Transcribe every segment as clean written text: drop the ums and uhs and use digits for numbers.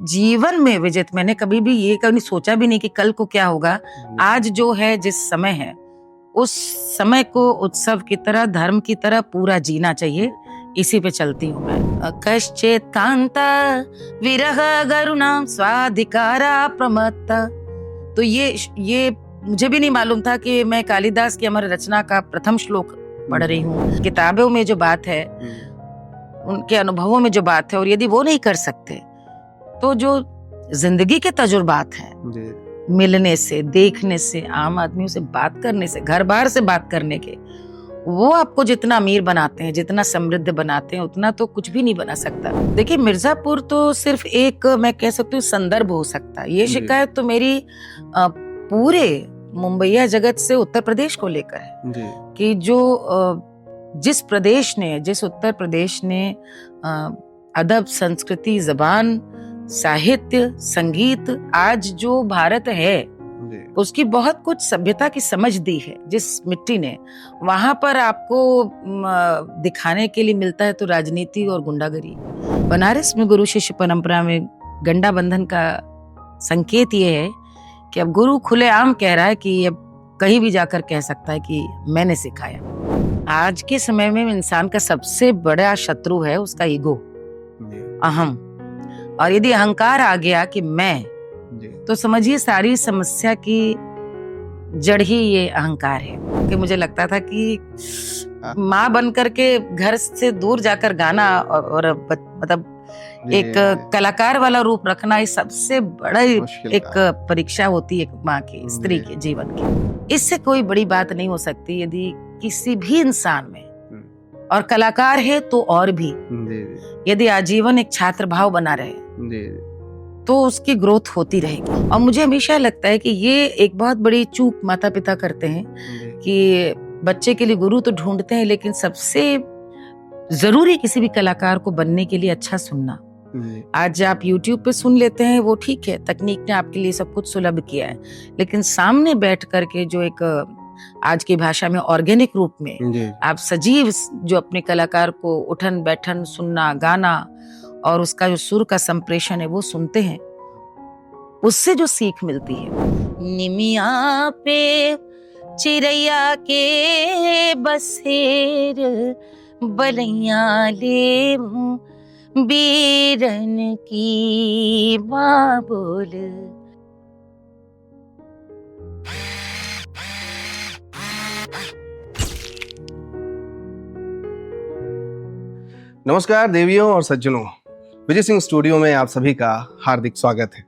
जीवन में विजित, मैंने कभी भी ये कभी सोचा भी नहीं कि कल को क्या होगा। आज जो है, जिस समय है, उस समय को उत्सव की तरह, धर्म की तरह पूरा जीना चाहिए। इसी पे चलती हूँ मैं। कश्चित कांता विरह गरुणाम स्वाधिकारा प्रमत्ता। तो ये मुझे भी नहीं मालूम था कि मैं कालिदास की अमर रचना का प्रथम श्लोक पढ़ रही हूँ। किताबों में जो बात है, उनके अनुभवों में जो बात है, और यदि वो नहीं कर सकते तो जो जिंदगी के तजुर्बात हैं, मिलने से, देखने से, आम आदमियों से बात करने से, घर बार से बात करने के, वो आपको जितना अमीर बनाते हैं, जितना समृद्ध बनाते हैं, उतना तो कुछ भी नहीं बना सकता। देखिए, मिर्जापुर तो सिर्फ एक, मैं कह सकती हूँ, संदर्भ हो सकता है। ये शिकायत तो मेरी पूरे मुंबईया जगत से उत्तर प्रदेश को लेकर है कि जिस उत्तर प्रदेश ने अदब, संस्कृति, जबान, साहित्य, संगीत, आज जो भारत है, उसकी बहुत कुछ सभ्यता की समझ दी है, जिस मिट्टी ने, वहां पर आपको दिखाने के लिए मिलता है तो राजनीति और गुंडागरी। बनारस में गुरु शिष्य परंपरा में गंडा बंधन का संकेत ये है कि अब गुरु खुलेआम कह रहा है कि अब कहीं भी जाकर कह सकता है कि मैंने सिखाया। आज के समय में इंसान का सबसे बड़ा शत्रु है उसका ईगो, अहम। और यदि अहंकार आ गया कि मैं, तो समझिए सारी समस्या की जड़ ही ये अहंकार है। कि मुझे लगता था कि माँ बन करके घर से दूर जाकर गाना और मतलब एक कलाकार वाला रूप रखना, ये सबसे बड़ा एक परीक्षा होती है एक माँ की, स्त्री के जीवन की। इससे कोई बड़ी बात नहीं हो सकती यदि किसी भी इंसान में, और कलाकार है तो और भी, यदि आजीवन एक छात्र भाव बना रहे तो उसकी ग्रोथ होती रहेगी। और मुझे हमेशा लगता है कि ये एक बहुत बड़ी चूक माता पिता करते हैं कि बच्चे के लिए गुरु तो ढूंढते हैं, लेकिन सबसे जरूरी किसी भी कलाकार को बनने के लिए अच्छा सुनना। आज आप YouTube पे सुन लेते हैं, वो ठीक है, तकनीक ने आपके लिए सब कुछ सुलभ किया है, लेकिन सामने बैठ करके जो एक आज की भाषा में ऑर्गेनिक रूप में आप सजीव जो अपने कलाकार को उठन बैठन सुनना, गाना, और उसका जो सुर का संप्रेषण है वो सुनते हैं, उससे जो सीख मिलती है। निमिया पे चिड़ैया के बसेर बलैया ले बीरन की माँ बोल। नमस्कार देवियों और सज्जनों, विजय सिंह स्टूडियो में आप सभी का हार्दिक स्वागत है।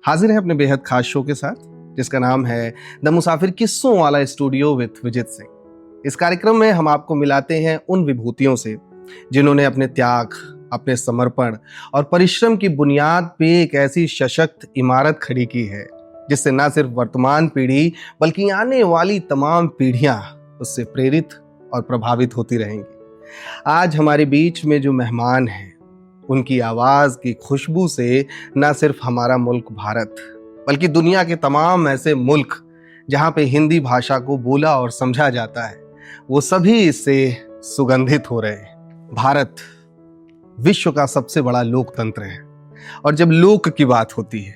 हाजिर है अपने बेहद खास शो के साथ, जिसका नाम है द मुसाफिर किस्सों वाला स्टूडियो विद विजित सिंह। इस कार्यक्रम में हम आपको मिलाते हैं उन विभूतियों से जिन्होंने अपने त्याग, अपने समर्पण और परिश्रम की बुनियाद पे एक ऐसी सशक्त इमारत खड़ी की है जिससे न सिर्फ वर्तमान पीढ़ी बल्कि आने वाली तमाम पीढ़ियां उससे प्रेरित और प्रभावित होती रहेंगी। आज हमारे बीच में जो मेहमान हैं, उनकी आवाज की खुशबू से न सिर्फ हमारा मुल्क भारत बल्कि दुनिया के तमाम ऐसे मुल्क जहां पे हिंदी भाषा को बोला और समझा जाता है, वो सभी इससे सुगंधित हो रहे हैं। भारत विश्व का सबसे बड़ा लोकतंत्र है, और जब लोक की बात होती है,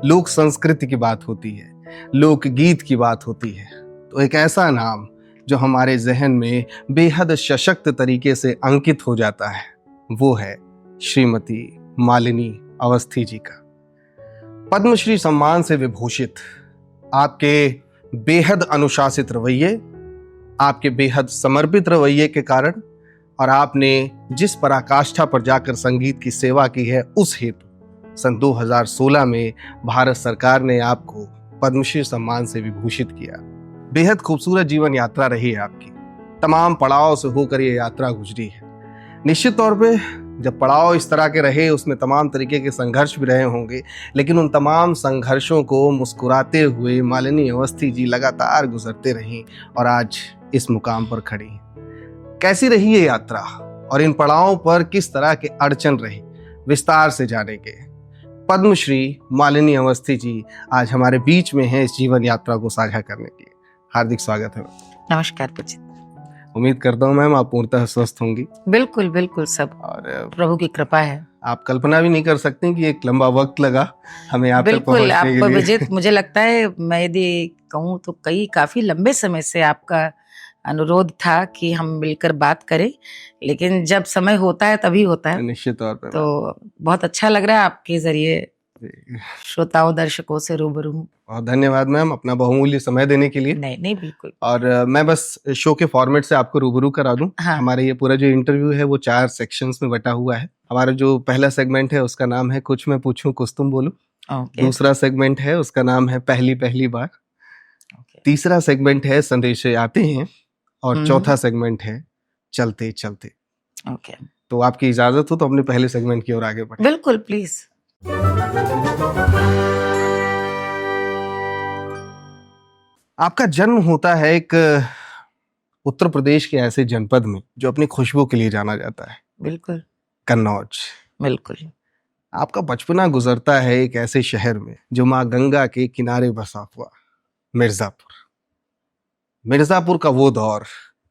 लोक संस्कृति की बात होती है, लोकगीत की बात होती है, तो एक ऐसा नाम जो हमारे जहन में बेहद सशक्त तरीके से अंकित हो जाता है, वो है श्रीमती मालिनी अवस्थी जी का। पद्मश्री सम्मान से विभूषित आपके बेहद अनुशासित रवैये, आपके बेहद समर्पित रवैये के कारण, और आपने जिस पराकाष्ठा पर जाकर संगीत की सेवा की है, उस हेतु सन 2016 में भारत सरकार ने आपको पद्मश्री सम्मान से विभूषित किया। बेहद खूबसूरत जीवन यात्रा रही है आपकी, तमाम पड़ाव से होकर ये यात्रा गुजरी है। निश्चित तौर पे जब पड़ाव इस तरह के रहे, उसमें तमाम तरीके के संघर्ष भी रहे होंगे, लेकिन उन तमाम संघर्षों को मुस्कुराते हुए मालिनी अवस्थी जी लगातार गुजरते रहीं और आज इस मुकाम पर खड़ी हैं। कैसी रही ये यात्रा और इन पड़ावों पर किस तरह के अड़चन रही, विस्तार से जानेंगे। पद्मश्री मालिनी अवस्थी जी आज हमारे बीच में हैं इस जीवन यात्रा को साझा करने के लिए। हार्दिक स्वागत है। नमस्कार पूजित। उम्मीद करता हूँ मैम आप पूर्णतः स्वस्थ होंगी। बिल्कुल बिल्कुल, सब और प्रभु की कृपा है। आप कल्पना भी नहीं कर सकते कि एक लंबा वक्त लगा हमें आप तक बिल्कुल। आप पहुंचने के लिए। विजित, मुझे लगता है मैं यदि कहूँ तो काफी लंबे समय से आपका अनुरोध था कि हम मिलकर बात करें, लेकिन जब समय होता है तभी होता है। निश्चित तौर पर तो बहुत अच्छा लग रहा है आपके जरिए जी। श्रोताओं दर्शकों से रूबरू हूँ। बहुत धन्यवाद मैम अपना बहुमूल्य समय देने के लिए। नहीं नहीं, बिल्कुल। और मैं बस शो के फॉर्मेट से आपको रूबरू करा दूं। हाँ। हमारे ये पूरा जो इंटरव्यू है वो 4 सेक्शंस में बटा हुआ है। हमारा जो पहला सेगमेंट है उसका नाम है कुछ मैं पूछूं कुछ तुम बोलो। दूसरा सेगमेंट है उसका नाम है पहली पहली बार। तीसरा सेगमेंट है संदेशे आते हैं। और चौथा सेगमेंट है चलते चलते। तो आपकी इजाजत हो तो अपने पहले सेगमेंट की ओर आगे बढ़े। बिल्कुल, प्लीज। आपका जन्म होता है एक उत्तर प्रदेश के ऐसे जनपद में जो अपनी खुशबू के लिए जाना जाता है। बिल्कुल। कन्नौज। बिल्कुल। आपका बचपना गुजरता है एक ऐसे शहर में जो माँ गंगा के किनारे बसा हुआ मिर्जापुर। मिर्जापुर का वो दौर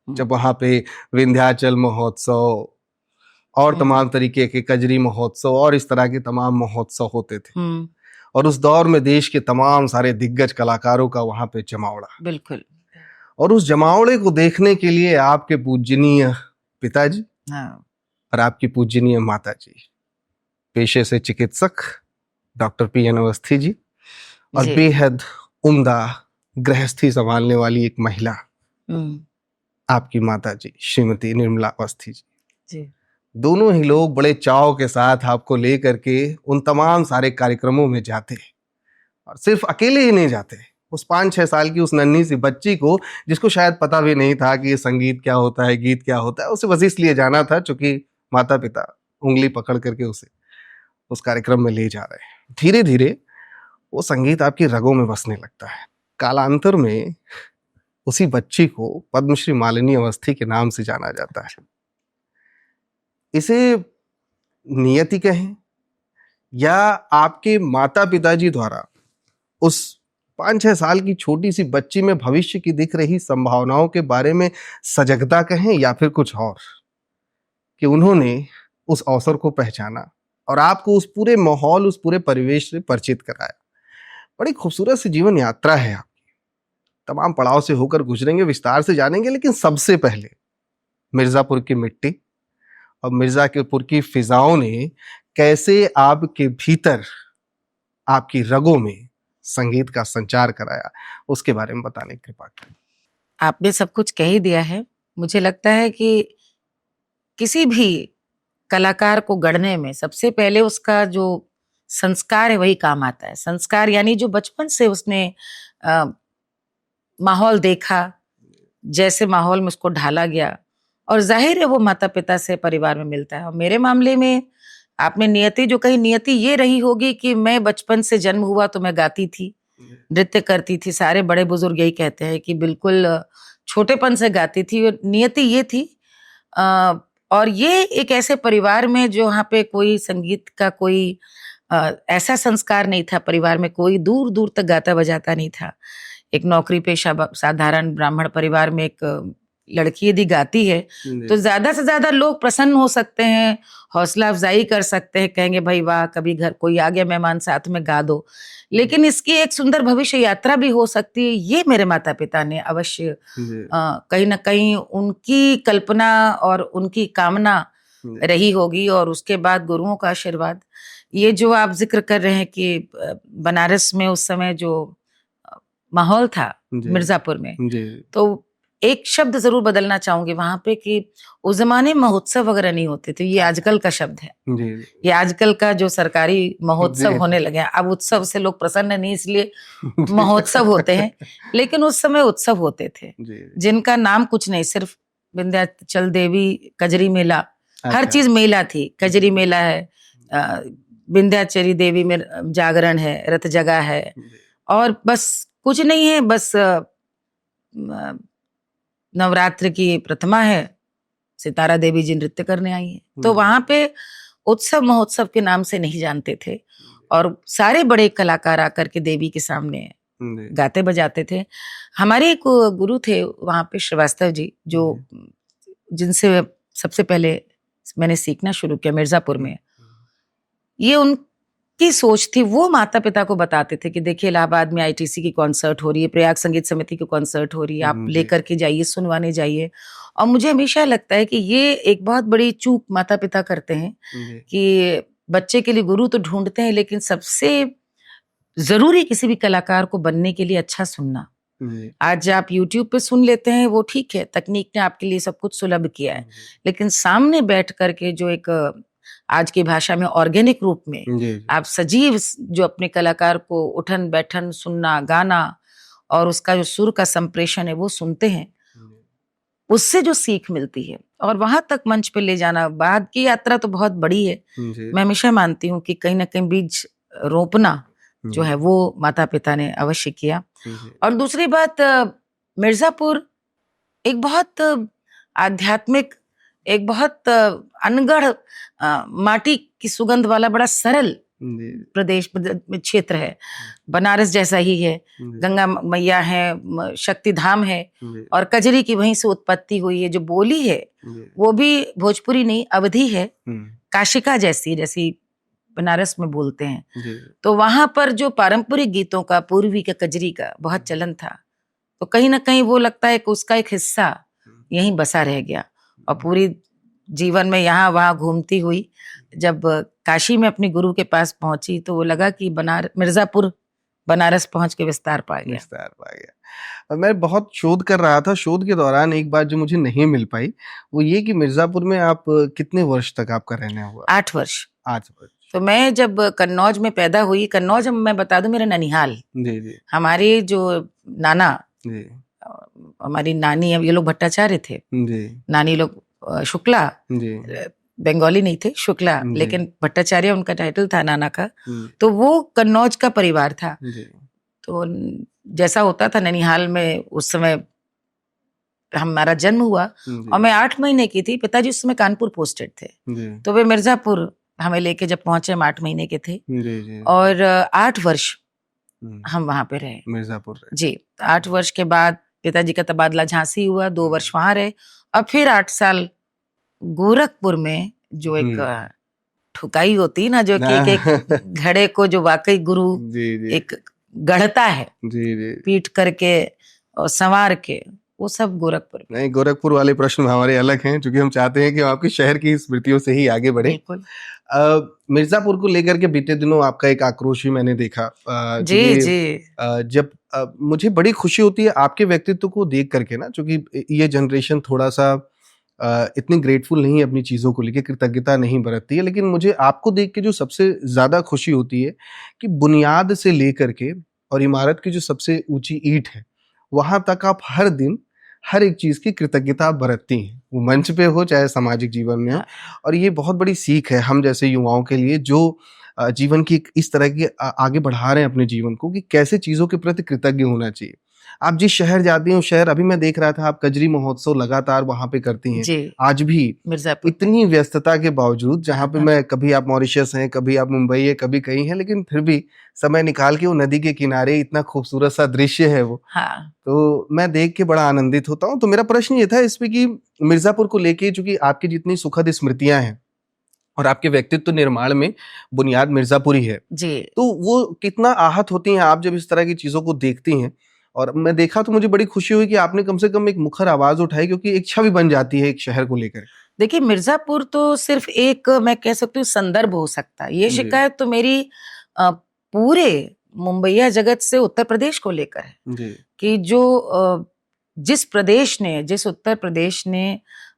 जब वहां पे विंध्याचल महोत्सव और तमाम तरीके के कजरी महोत्सव और इस तरह के तमाम महोत्सव होते थे। और उस दौर में देश के तमाम सारे दिग्गज कलाकारों का वहां पे जमावड़ा। बिल्कुल। और उस जमावड़े को देखने के लिए आपके पूजनीय पिताजी और आपकी पूजनीय माताजी, पेशे से चिकित्सक डॉक्टर PN अवस्थी जी, और बेहद उम्दा गृहस्थी संभालने वाली एक महिला आपकी माताजी श्रीमती निर्मला अवस्थी जी। दोनों ही लोग बड़े चाव के साथ आपको लेकर के उन तमाम सारे कार्यक्रमों में जाते हैं। और सिर्फ अकेले ही नहीं जाते, उस 5-6 साल की उस नन्ही सी बच्ची को, जिसको शायद पता भी नहीं था कि ये संगीत क्या होता है, गीत क्या होता है, उसे बस इसलिए जाना था क्योंकि माता पिता उंगली पकड़ करके उसे उस कार्यक्रम में ले जा रहे हैं। धीरे धीरे वो संगीत आपकी रगों में बसने लगता है। कालांतर में उसी बच्ची को पद्मश्री मालिनी अवस्थी के नाम से जाना जाता है। इसे नियति कहें या आपके माता पिताजी द्वारा उस 5-6 साल की छोटी सी बच्ची में भविष्य की दिख रही संभावनाओं के बारे में सजगता कहें या फिर कुछ और, कि उन्होंने उस अवसर को पहचाना और आपको उस पूरे माहौल, उस पूरे परिवेश से परिचित कराया। बड़ी खूबसूरत सी जीवन यात्रा है आपकी। तमाम पड़ाव से होकर गुजरेंगे, विस्तार से जानेंगे, लेकिन सबसे पहले मिर्जापुर की मिट्टी और मिर्जापुर की फिजाओं ने कैसे आपके भीतर, आपकी रगों में संगीत का संचार कराया, उसके बारे में बताने की कृपा करें। आपने सब कुछ कह ही दिया है। मुझे लगता है कि किसी भी कलाकार को गढ़ने में सबसे पहले उसका जो संस्कार है वही काम आता है। संस्कार यानी जो बचपन से उसने माहौल देखा, जैसे माहौल में उसको ढाला गया, और जाहिर है वो माता पिता से, परिवार में मिलता है। और मेरे मामले में आपने नियति जो कही, नियति ये रही होगी कि मैं बचपन से जन्म हुआ तो मैं गाती थी, नृत्य करती थी। सारे बड़े बुजुर्ग यही कहते हैं कि बिल्कुल छोटेपन से गाती थी। नियति ये थी। और ये एक ऐसे परिवार में जो वहाँ पे कोई संगीत का कोई ऐसा संस्कार नहीं था। परिवार में कोई दूर दूर तक गाता बजाता नहीं था। एक नौकरी पेशा साधारण ब्राह्मण परिवार में एक लड़की यदि गाती है तो ज्यादा से ज्यादा लोग प्रसन्न हो सकते हैं, हौसला अफजाई कर सकते हैं, कहेंगे भाई वाह, कभी घर कोई आ गया मेहमान, साथ में गा दो। लेकिन इसकी एक सुंदर भविष्य यात्रा भी हो सकती है। ये मेरे माता पिता ने अवश्य कहीं ना कहीं उनकी कल्पना और उनकी कामना रही होगी। और उसके बाद गुरुओं का आशीर्वाद। ये जो आप जिक्र कर रहे हैं कि बनारस में उस समय जो माहौल था मिर्जापुर में, तो एक शब्द जरूर बदलना चाहूंगी वहां पे कि उस जमाने महोत्सव वगैरह नहीं होते थे। ये आजकल का शब्द है। ये आजकल का जो सरकारी महोत्सव होने लगे हैं। अब उत्सव से लोग प्रसन्न नहीं, इसलिए महोत्सव होते हैं। लेकिन उस समय उत्सव होते थे जिनका नाम कुछ नहीं, सिर्फ विंध्याचल देवी कजरी मेला, हर चीज मेला थी। कजरी मेला है, विंध्याचली देवी में जागरण है, रथ जगह है, और बस कुछ नहीं है। बस नवरात्र की प्रतिमा है, सितारा देवी जी नृत्य करने आई है। तो वहां पे उत्सव महोत्सव के नाम से नहीं जानते थे। और सारे बड़े कलाकार आकर के देवी के सामने गाते बजाते थे। हमारे एक गुरु थे वहां पे, श्रीवास्तव जी, जो जिनसे सबसे पहले मैंने सीखना शुरू किया मिर्जापुर में। ये उनकी सोच थी। वो माता पिता को बताते थे कि देखिए इलाहाबाद में आईटीसी की कॉन्सर्ट हो रही है, प्रयाग संगीत समिति की कॉन्सर्ट हो रही है, आप लेकर के जाइए, सुनवाने जाइए। और मुझे हमेशा लगता है कि ये एक बहुत बड़ी चूक माता पिता करते हैं कि बच्चे के लिए गुरु तो ढूंढते हैं, लेकिन सबसे जरूरी किसी भी कलाकार को बनने के लिए अच्छा सुनना। आज आप YouTube पे सुन लेते हैं, वो ठीक है, तकनीक ने आपके लिए सब कुछ सुलभ किया है, लेकिन सामने बैठ करके जो एक आज की भाषा में ऑर्गेनिक रूप में आप सजीव जो अपने कलाकार को उठन बैठन सुनना, गाना और उसका जो सुर का संप्रेषण है वो सुनते हैं, उससे जो सीख मिलती है और वहां तक मंच पे ले जाना, बाद की यात्रा तो बहुत बड़ी है। मैं हमेशा मानती हूँ कि कहीं ना कहीं बीज रोपना जो है वो माता पिता ने अवश्य किया। और दूसरी बात, मिर्जापुर एक बहुत आध्यात्मिक, एक बहुत अनगढ़ माटी की सुगंध वाला बड़ा सरल प्रदेश क्षेत्र है। बनारस जैसा ही है, गंगा मैया है, शक्ति धाम है और कजरी की वहीं से उत्पत्ति हुई है। जो बोली है वो भी भोजपुरी नहीं, अवधी है, काशिका जैसी बनारस में बोलते हैं। तो वहां पर जो पारंपरिक गीतों का, पूर्वी का, कजरी का बहुत चलन था, तो कहीं ना कहीं वो लगता है कि उसका एक हिस्सा यहीं बसा रह गया। और पूरी जीवन में यहाँ वहाँ घूमती हुई जब काशी में अपने गुरु के पास पहुंची तो वो लगा कि मिर्जापुर बनारस पहुंच के विस्तार पा गया। मैं बहुत शोध कर रहा था, शोध के दौरान एक बात जो मुझे नहीं मिल पाई वो ये कि मिर्जापुर में आप कितने वर्ष तक आपका रहना हुआ? 8 वर्ष। 8 वर्ष। तो मैं जब कन्नौज में पैदा हुई, कन्नौज मैं बता दूं मेरा ननिहाल। जी। हमारे जो नाना जी, हमारी नानी, अब ये लोग भट्टाचार्य थे जी। नानी लोग शुक्ला जी। बंगाली नहीं थे, शुक्ला, लेकिन भट्टाचार्य उनका टाइटल था नाना का। तो वो कन्नौज का परिवार था जी। तो जैसा होता था ननिहाल में उस समय हमारा जन्म हुआ और मैं 8 महीने की थी। पिताजी उस समय कानपुर पोस्टेड थे तो वे मिर्जापुर हमें लेके जब पहुंचे, हम 8 महीने के थे जी। और 8 वर्ष हम वहां पे रहे मिर्जापुर जी। 8 वर्ष के बाद पिताजी का तबादला झांसी हुआ, 2 वर्ष वहां रहे और फिर 8 साल गोरखपुर में जो एक ठुकाई होती ना, जो कि एक घड़े को जो वाकई गुरु एक गढ़ता है पीट करके और संवार के, वो सब गोरखपुर। नहीं, गोरखपुर वाले प्रश्न हमारे अलग हैं, क्योंकि हम चाहते हैं कि हम आपके शहर की स्मृतियों से ही आगे बढ़े। मिर्जापुर को लेकर के बीते दिनों आपका एक आक्रोश भी मैंने देखा जी। जब मुझे बड़ी खुशी होती है आपके व्यक्तित्व को देख करके ना, क्योंकि ये जनरेशन थोड़ा सा इतनी ग्रेटफुल नहीं है अपनी चीज़ों को लेकर, कृतज्ञता नहीं बरतती है, लेकिन मुझे आपको देख के जो सबसे ज़्यादा खुशी होती है कि बुनियाद से लेकर के और इमारत की जो सबसे ऊंची ईंट है वहां तक आप हर दिन हर एक चीज़ की कृतज्ञता बरतती हैं, वो मंच पे हो चाहे सामाजिक जीवन में हो। और ये बहुत बड़ी सीख है हम जैसे युवाओं के लिए जो जीवन की इस तरह की आगे बढ़ा रहे हैं अपने जीवन को, कि कैसे चीज़ों के प्रति कृतज्ञ होना चाहिए। आप जिस शहर जाती हैं उस शहर, अभी मैं देख रहा था आप कजरी महोत्सव लगातार वहां पे करती हैं आज भी, इतनी व्यस्तता के बावजूद, जहाँ पे मैं कभी आप मॉरिशस हैं, कभी आप मुंबई है, कभी कहीं है, लेकिन फिर भी समय निकाल के वो नदी के किनारे इतना खूबसूरत सा दृश्य है वो। तो मैं देख के बड़ा आनंदित होता हूँ। तो मेरा प्रश्न ये था इसमें कि मिर्जापुर को लेके, चूंकि आपकी जितनी सुखद स्मृतियां हैं और आपके व्यक्तित्व निर्माण में बुनियाद मिर्जापुरी है जी, तो वो कितना आहत होती हैं आप जब इस तरह की चीजों को देखती हैं। और मैं देखा तो मुझे बड़ी खुशी हुई कि आपने कम से कम एक मुखर आवाज उठाई, क्योंकि एक छवि बन जाती है एक शहर को लेकर। देखिए, मिर्जापुर तो सिर्फ एक, मैं कह सकती हूँ, संदर्भ हो सकता है। ये शिकायत तो मेरी पूरे मुंबईया जगत से उत्तर प्रदेश को लेकर है कि जो जिस उत्तर प्रदेश ने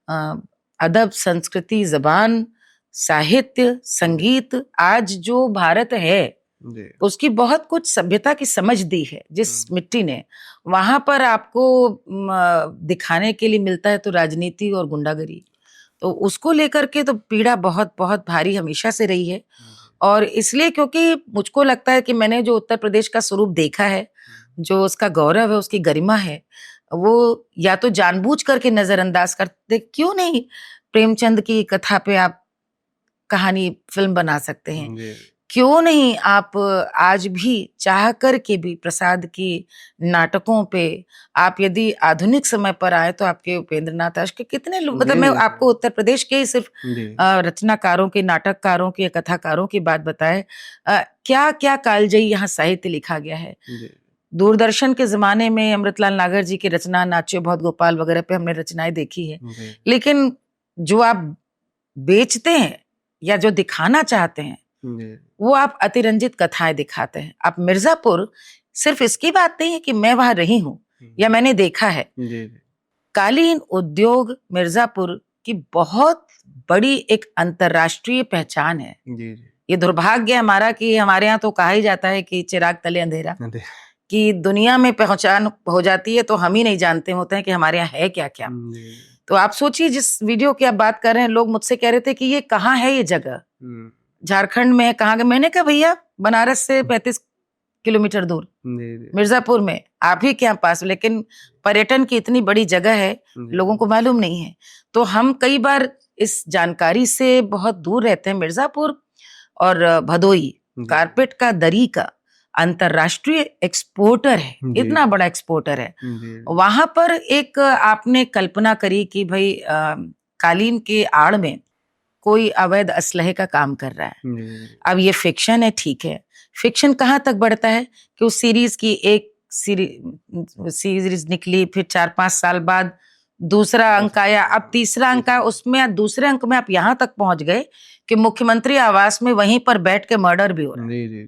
अदब, संस्कृति, जबान, साहित्य, संगीत, आज जो भारत है उसकी बहुत कुछ सभ्यता की समझ दी है, जिस मिट्टी ने, वहां पर आपको दिखाने के लिए मिलता है तो राजनीति और गुंडागरी, तो उसको लेकर के तो पीड़ा बहुत बहुत भारी हमेशा से रही है। और इसलिए क्योंकि मुझको लगता है कि मैंने जो उत्तर प्रदेश का स्वरूप देखा है, जो उसका गौरव है, उसकी गरिमा है, वो या तो जानबूझ करके नजरअंदाज करते, क्यों नहीं प्रेमचंद की कथा पे आप कहानी फिल्म बना सकते हैं क्यों नहीं आप आज भी चाह कर के भी प्रसाद की नाटकों पे आप यदि आधुनिक समय पर आए तो आपके उपेंद्र नाथ आश के कितने लोग, मतलब मैं आपको उत्तर प्रदेश के ही सिर्फ रचनाकारों के, नाटककारों के, कथाकारों की बात बताए, क्या क्या कालजयी यहाँ साहित्य लिखा गया है। दूरदर्शन के जमाने में अमृतलाल नागर जी की रचना नाच्यो बहुत गोपाल वगैरह पे हमने रचनाएं देखी है, लेकिन जो आप बेचते हैं या जो दिखाना चाहते हैं वो आप अतिरंजित कथाएं दिखाते हैं। आप मिर्जापुर, सिर्फ इसकी बात नहीं है कि मैं वहां रही हूं या मैंने देखा है, कालीन उद्योग मिर्जापुर की बहुत बड़ी एक अंतर्राष्ट्रीय पहचान है। ये दुर्भाग्य हमारा कि हमारे यहाँ तो कहा ही जाता है कि चिराग तले अंधेरा, कि दुनिया में पहचान हो जाती है तो हम ही नहीं जानते होते हैं कि हमारे यहाँ है क्या क्या। तो आप सोचिए, जिस वीडियो की आप बात कर रहे हैं, लोग मुझसे कह रहे थे कि ये कहाँ है, ये जगह झारखंड में कहाँ। मैंने कहा भैया बनारस से 35 किलोमीटर दूर मिर्जापुर में, आप ही के पास, लेकिन पर्यटन की इतनी बड़ी जगह है लोगों को मालूम नहीं है। तो हम कई बार इस जानकारी से बहुत दूर रहते हैं। मिर्जापुर और भदोई कारपेट का, दरी का अंतरराष्ट्रीय एक्सपोर्टर है, इतना बड़ा एक्सपोर्टर है। वहां पर एक आपने कल्पना करी कि भाई कालीन के आड़ में कोई अवैध असलहे का काम कर रहा है। अब ये फिक्शन है, ठीक है, फिक्शन कहाँ तक बढ़ता है कि उस सीरीज की एक सीरीज निकली, फिर 4-5 साल बाद दूसरा अंक आया, अब तीसरा अंक आया, उसमें दूसरे अंक में आप यहाँ तक पहुंच गए कि मुख्यमंत्री आवास में वहीं पर बैठ के मर्डर भी हो रहा है।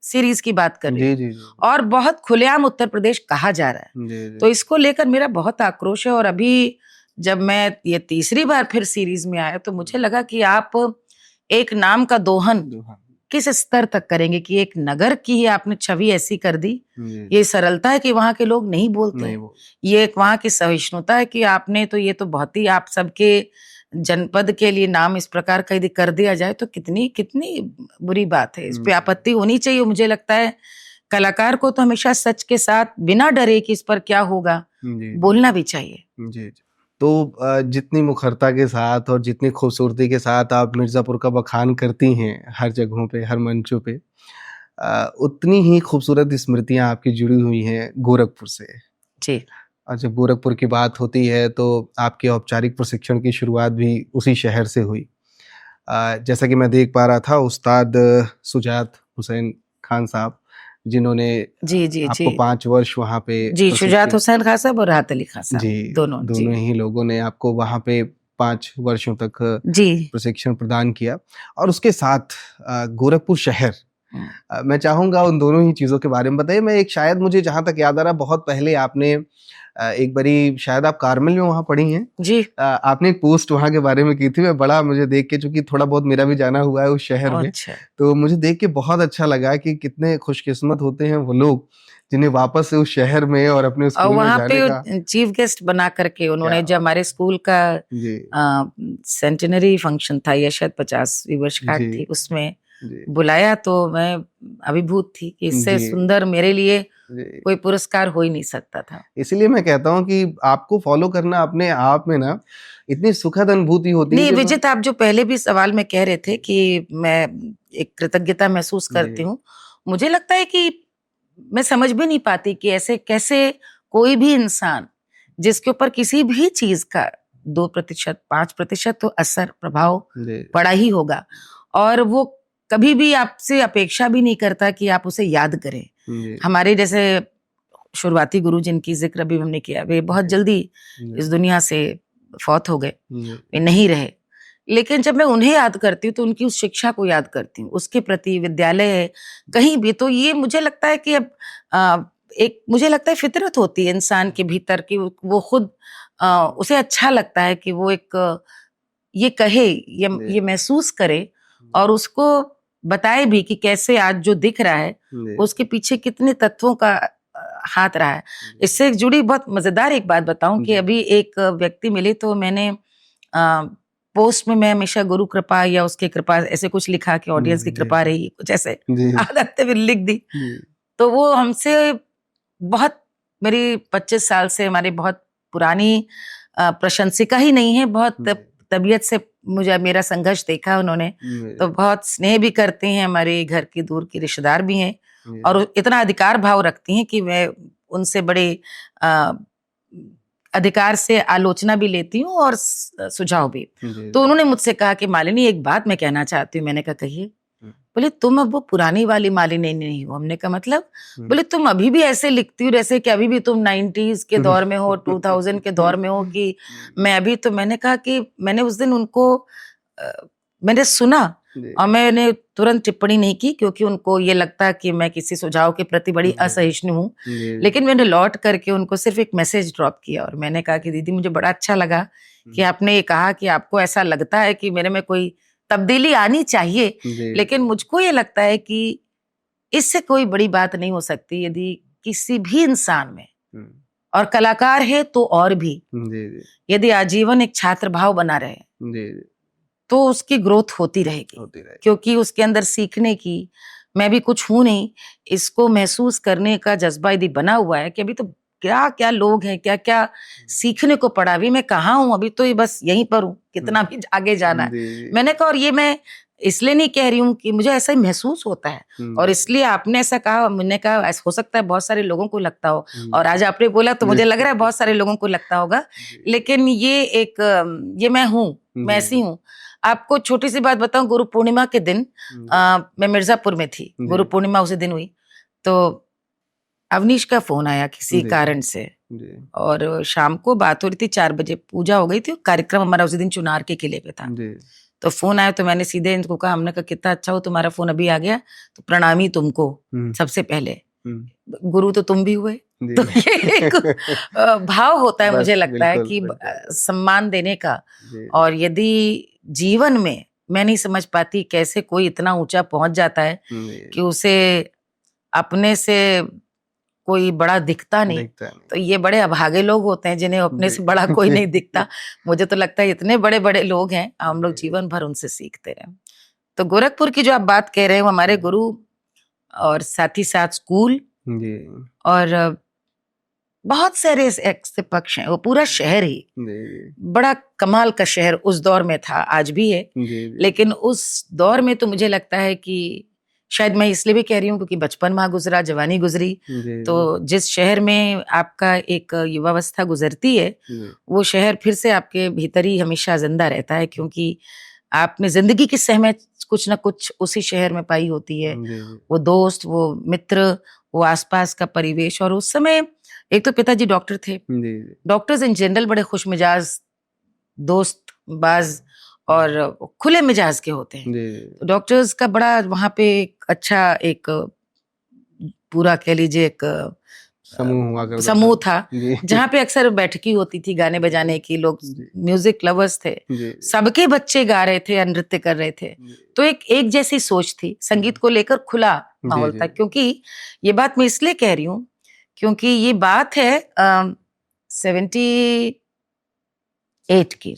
सीरीज की बात कर रही है और बहुत खुलेआम उत्तर प्रदेश कहा जा रहा है। तो इसको लेकर मेरा बहुत आक्रोश है। और अभी जब मैं ये तीसरी बार फिर सीरीज में आया तो मुझे लगा कि आप एक नाम का दोहन किस स्तर तक करेंगे कि एक नगर की ही आपने छवि ऐसी कर दी। ये सरलता है कि वहां के लोग नहीं बोलते हैं, ये एक वहां की सहिष्णुता है कि आपने तो ये तो बहुत ही, आप सबके जनपद के लिए नाम इस प्रकार का यदि कर दिया जाए तो कितनी कितनी बुरी बात है। इस पे आपत्ति होनी चाहिए। मुझे लगता है कलाकार को तो हमेशा सच के साथ बिना डरे कि इस पर क्या होगा बोलना भी चाहिए। जी। तो जितनी मुखरता के साथ और जितनी खूबसूरती के साथ आप मिर्ज़ापुर का बखान करती हैं हर जगहों पे, हर मंचों पे, उतनी ही खूबसूरत स्मृतियां आपकी जुड़ी हुई हैं गोरखपुर से। जी। और जब गोरखपुर की बात होती है तो आपके औपचारिक प्रशिक्षण की शुरुआत भी उसी शहर से हुई। जैसा कि मैं देख पा रहा था, उस्ताद सुजात हुसैन खान साहब, जिन्होंने आपको 5 वर्ष वहाँ पे, जी, शुजात हुसैन खान साहब और राहत अली खान साहब, जी, दोनों ही लोगों ने आपको वहाँ पे 5 वर्षों तक प्रशिक्षण प्रदान किया। और उसके साथ गोरखपुर शहर, मैं चाहूंगा उन दोनों ही चीजों के बारे में बताइए। मैं एक, शायद मुझे जहां तक याद आ रहा, बहुत पहले आपने एक बारी शायद आप कार्मल में वहां पढ़ी हैं जी, आपने एक पोस्ट वहां के बारे में की थी। मैं बड़ा, मुझे देख के, चूंकि थोड़ा बहुत मेरा भी जाना हुआ है उस शहर में, तो मुझे देख के बहुत अच्छा लगा कि कितने खुशकिस्मत होते हैं वो लोग जिन्हें वापस से उस शहर में और अपने स्कूल में जाने का, चीफ गेस्ट बना करके उन्होंने, जब हमारे स्कूल का सेंटेनरी फंक्शन था या शायद 50वीं वर्षगांठ थी, उसमें बुलाया, तो मैं अभिभूत थी कि इससे सुंदर मेरे लिए कोई पुरस्कार हो ही नहीं सकता था। इसलिए मैं कहता हूँ कि आपको फॉलो करना अपने आप में ना इतनी सुखद अनुभूति होती है। नहीं विजित, आप जो पहले भी सवाल में कह रहे थे कि मैं एक कृतज्ञता महसूस करती हूँ, मुझे लगता है कि मैं समझ भी नहीं पाती कि ऐसे कैसे कोई भी इंसान जिसके ऊपर किसी भी चीज का 2%, 5% तो असर, प्रभाव पड़ा ही होगा, और वो कभी भी आपसे अपेक्षा भी नहीं करता कि आप उसे याद करें। हमारे जैसे शुरुआती गुरु जिनकी जिक्र अभी हमने किया, वे बहुत जल्दी इस दुनिया से फौत हो गए, वे नहीं रहे, लेकिन जब मैं उन्हें याद करती हूँ तो उनकी उस शिक्षा को याद करती हूँ, उसके प्रति विद्यालय है कहीं भी, तो ये मुझे लगता है कि अब एक, मुझे लगता है फितरत होती है इंसान के भीतर की, वो खुद उसे अच्छा लगता है कि वो एक ये कहे, ये महसूस करे और उसको बताए भी कि कैसे आज जो दिख रहा है उसके पीछे कितने तत्वों का हाथ रहा है। इससे जुड़ी बहुत मजेदार एक बात बताऊं कि अभी एक व्यक्ति मिले, तो मैंने पोस्ट में मैं हमेशा गुरु कृपा या उसकी कृपा ऐसे कुछ लिखा कि ऑडियंस की कृपा रही, कुछ ऐसे आदत भी लिख दी। तो वो हमसे बहुत, मेरी 25 साल से हमारी बहुत पुरानी प्रशंसिका ही नहीं है, बहुत तबीयत से मुझे मेरा संघर्ष देखा उन्होंने, तो बहुत स्नेह भी करती हैं, हमारे घर की दूर की रिश्तेदार भी हैं, और इतना अधिकार भाव रखती हैं कि मैं उनसे बड़े अधिकार से आलोचना भी लेती हूँ और सुझाव भी। तो उन्होंने मुझसे कहा कि मालिनी एक बात मैं कहना चाहती हूँ। मैंने कहा कहिए। बोले तुम अब वो पुरानी वाली मालिनी नहीं हो। हमने कहा मतलब? बोले तुम अभी भी ऐसे लिखती हो जैसे कि अभी भी तुम 90s के दौर में हो, 2000 के दौर में हो कि मैं अभी। तो मैंने कहा कि मैंने उस दिन उनको मैंने सुना और मैंने तुरंत टिप्पणी नहीं की, क्योंकि उनको ये लगता कि मैं किसी सुझाव के प्रति बड़ी असहिष्णु हूँ। लेकिन मैंने लौट करके उनको सिर्फ एक मैसेज ड्रॉप किया और मैंने कहा कि दीदी मुझे बड़ा अच्छा लगा कि आपने ये कहा कि आपको ऐसा लगता है कि मेरे में कोई तब्दीली आनी चाहिए, लेकिन मुझको ये लगता है कि इससे कोई बड़ी बात नहीं हो सकती यदि किसी भी इंसान में, और कलाकार है तो और भी, यदि आजीवन एक छात्र भाव बना रहे तो उसकी ग्रोथ होती रहेगी, क्योंकि उसके अंदर सीखने की, मैं भी कुछ हूं नहीं, इसको महसूस करने का जज्बा यदि बना हुआ है कि अभी तो क्या क्या लोग हैं, क्या क्या सीखने को पड़ा, अभी मैं कहाँ हूँ, अभी तो ये बस यहीं पर हूँ, कितना भी आगे जाना है। मैंने कहा और ये मैं इसलिए नहीं कह रही हूँ कि मुझे ऐसा ही महसूस होता है, और इसलिए आपने ऐसा कहा, मैंने कहा हो सकता है बहुत सारे लोगों को लगता हो, और आज आपने बोला तो मुझे लग रहा है बहुत सारे लोगों को लगता होगा, लेकिन ये मैं हूँ, मैं ऐसी हूँ। आपको छोटी सी बात बताऊं, गुरु पूर्णिमा के दिन मैं मिर्जापुर में थी, गुरु पूर्णिमा उसी दिन हुई, तो अवनीश का फोन आया किसी कारण से, और शाम को बात हो रही थी, 4 बजे पूजा हो गई थी, कार्यक्रम हमारा उसी दिन चुनार के किले पे था। तो फोन आया तो मैंने सीधे इनको कहा, हमने कहा कितना अच्छा हो तुम्हारा फोन अभी आ गया, तो प्रणामी तुमको सबसे पहले, गुरु तो तुम भी हुए। तो ये एक भाव होता है, मुझे लगता है कि सम्मान देने का। और यदि जीवन में मैं नहीं समझ पाती कैसे कोई इतना ऊंचा पहुंच जाता है कि उसे अपने से कोई बड़ा दिखता नहीं, तो ये बड़े अभागे लोग होते हैं जिन्हें अपने से बड़ा कोई नहीं दिखता। मुझे तो लगता है इतने बड़े बड़े लोग हैं, हम लोग जीवन भर उनसे सीखते हैं। तो गोरखपुर की जो आप बात कह रहे हो, हमारे गुरु और साथ ही साथ स्कूल और बहुत सारे ऐसे पक्ष हैं, वो पूरा शहर ही बड़ा कमाल का शहर उस दौर में था, आज भी है, लेकिन उस दौर में तो मुझे लगता है कि शायद मैं इसलिए भी कह रही हूँ क्योंकि बचपन वहां गुजरा, जवानी गुजरी, तो जिस शहर में आपका एक युवावस्था गुजरती है, वो शहर फिर से आपके भीतर ही हमेशा जिंदा रहता है, क्योंकि आपने जिंदगी की सहमत कुछ ना कुछ उसी शहर में पाई होती है, वो दोस्त, वो मित्र, वो आसपास का परिवेश। और उस समय एक तो पिताजी डॉक्टर थे, डॉक्टर्स इन जनरल बड़े खुश मिजाज, दोस्त बाज और खुले मिजाज के होते हैं। डॉक्टर्स का बड़ा वहां पे एक अच्छा एक पूरा कह लीजिए एक समूह था, जहाँ पे अक्सर बैठकी होती थी गाने बजाने की, लोग म्यूजिक लवर्स थे, सबके बच्चे गा रहे थे, नृत्य कर रहे थे, तो एक जैसी सोच थी, संगीत को लेकर खुला माहौल था। क्योंकि ये बात मैं इसलिए कह रही हूँ क्योंकि ये बात है 78 की,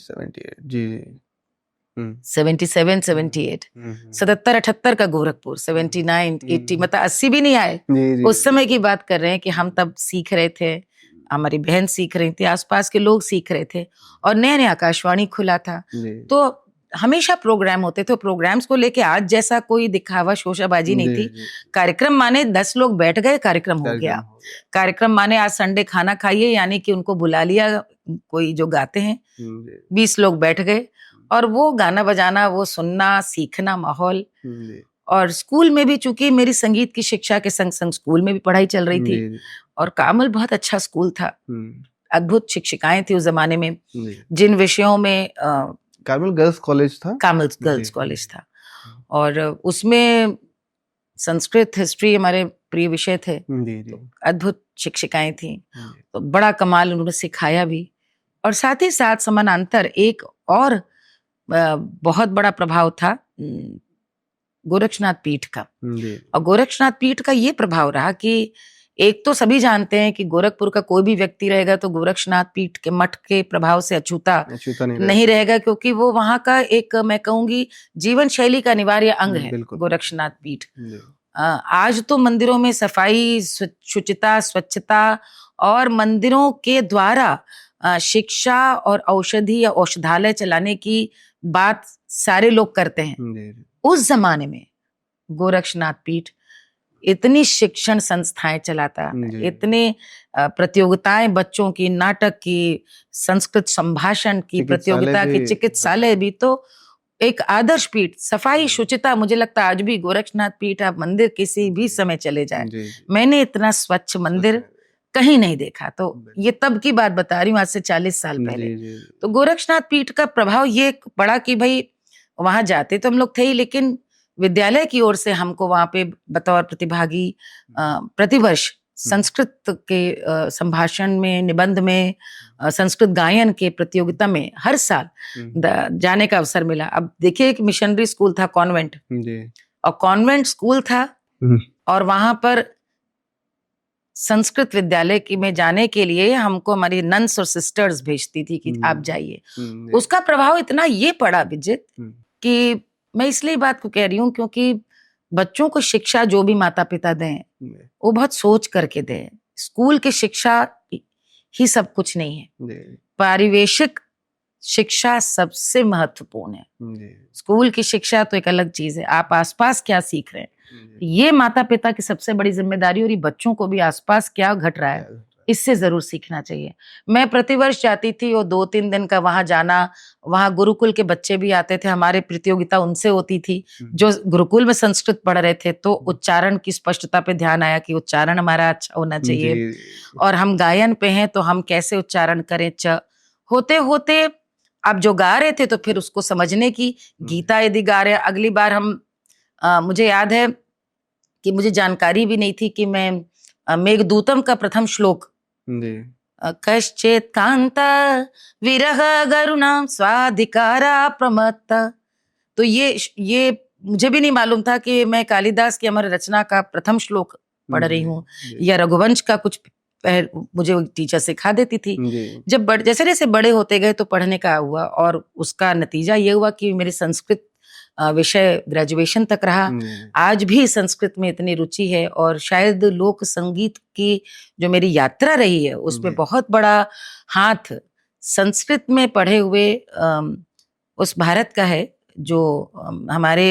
77, 78, 77, 78 का गोरखपुर, 79, 80, मतलब 80 भी नहीं आए, उस समय की बात कर रहे हैं कि हम तब सीख रहे थे, हमारी बहन सीख रही थी, आसपास के लोग सीख रहे थे, और नया नया आकाशवाणी खुला था, तो हमेशा प्रोग्राम होते थे। प्रोग्राम्स को लेके आज जैसा कोई दिखावा शोशाबाजी नहीं थी। कार्यक्रम माने 10 लोग बैठ गए, कार्यक्रम हो गया। कार्यक्रम माने आज संडे खाना खाइए, यानी कि उनको बुला लिया, कोई जो गाते हैं 20 लोग बैठ गए, और वो गाना बजाना, वो सुनना, सीखना माहौल। और स्कूल में भी चूंकि मेरी संगीत की शिक्षा के संग संग स्कूल में भी पढ़ाई चल रही थी, और कामल बहुत अच्छा स्कूल था, अद्भुत शिक्षिकाएं थी उस जमाने में, जिन विषयों में कार्मल गर्ल्स कॉलेज था, कार्मल गर्ल्स कॉलेज था, और उसमें संस्कृत, हिस्ट्री हमारे प्रिय विषय थे, तो अद्भुत शिक्षिकाएं थी, तो बड़ा कमाल उन्होंने सिखाया भी। और साथ ही साथ समानांतर एक और बहुत बड़ा प्रभाव था गोरक्षनाथ पीठ का। और गोरक्षनाथ पीठ का ये प्रभाव रहा कि एक तो सभी जानते हैं कि गोरखपुर का कोई भी व्यक्ति रहेगा तो गोरक्षनाथ पीठ के मठ के प्रभाव से अछूता नहीं रहेगा, क्योंकि वो वहां का एक, मैं कहूंगी, जीवन शैली का अनिवार्य अंग है गोरक्षनाथ पीठ। आज तो मंदिरों में सफाई, शुचिता, स्वच्छता, और मंदिरों के द्वारा शिक्षा और औषधि या औषधालय चलाने की बात सारे लोग करते हैं, उस जमाने में गोरक्षनाथ पीठ इतनी शिक्षण संस्थाएं चलाता, इतने प्रतियोगिताएं बच्चों की, नाटक की, संस्कृत संभाषण की प्रतियोगिता की, चिकित्सालय भी, तो एक आदर्श पीठ, सफाई शुचिता। मुझे लगता है आज भी गोरक्षनाथ पीठ, आप मंदिर किसी भी समय चले जाए, मैंने इतना स्वच्छ मंदिर कहीं नहीं देखा। तो ये तब की बात बता रही हूँ, आज से 40 साल पहले। तो गोरक्षनाथ पीठ का प्रभाव ये पड़ा कि भाई वहां जाते तो हम लोग थे ही, लेकिन विद्यालय की ओर से हमको वहां पे बतौर प्रतिभागी प्रतिवर्ष संस्कृत के संभाषण में, निबंध में, संस्कृत गायन के प्रतियोगिता में हर साल जाने का अवसर मिला। अब देखिए, एक मिशनरी स्कूल था, कॉन्वेंट, और कॉन्वेंट स्कूल था, और वहां पर संस्कृत विद्यालय की में जाने के लिए हमको हमारी नन्स और सिस्टर्स भेजती थी कि आप जाइए। उसका प्रभाव इतना ये पड़ा विजित, कि मैं इसलिए बात को कह रही हूँ क्योंकि बच्चों को शिक्षा जो भी माता पिता दें वो बहुत सोच करके दें। स्कूल की शिक्षा ही सब कुछ नहीं है, पारिवेशिक शिक्षा सबसे महत्वपूर्ण है। स्कूल की शिक्षा तो एक अलग चीज है, आप आसपास क्या सीख रहे हैं, ये माता पिता की सबसे बड़ी जिम्मेदारी, और ये बच्चों को भी आसपास क्या घट रहा है इससे जरूर सीखना चाहिए। मैं प्रतिवर्ष जाती थी, और 2-3 दिन का वहां जाना, वहां गुरुकुल के बच्चे भी आते थे, हमारे प्रतियोगिता उनसे होती थी जो गुरुकुल में संस्कृत पढ़ रहे थे। तो उच्चारण की स्पष्टता पे ध्यान आया कि उच्चारण हमारा अच्छा होना चाहिए, और हम गायन पे हैं तो हम कैसे उच्चारण करें। होते होते आप जो गा रहे थे तो फिर उसको समझने की, गीता यदि गा रहे, अगली बार हम मुझे याद है कि मुझे जानकारी भी नहीं थी कि मैं मेघदूतम का प्रथम श्लोक, कश्चित कांता विरह गरुणाम स्वाधिकारा प्रमत्ता, तो ये मुझे भी नहीं मालूम था कि मैं कालिदास की अमर रचना का प्रथम श्लोक पढ़ रही हूँ, या रघुवंश का कुछ मुझे टीचर सिखा देती थी। जब जैसे जैसे बड़े होते गए तो पढ़ने का हुआ, और उसका नतीजा ये हुआ कि मेरी संस्कृत विषय ग्रेजुएशन तक रहा। आज भी संस्कृत में इतनी रुचि है, और शायद लोक संगीत की जो मेरी यात्रा रही है उसमें बहुत बड़ा हाथ संस्कृत में पढ़े हुए उस भारत का है, जो हमारे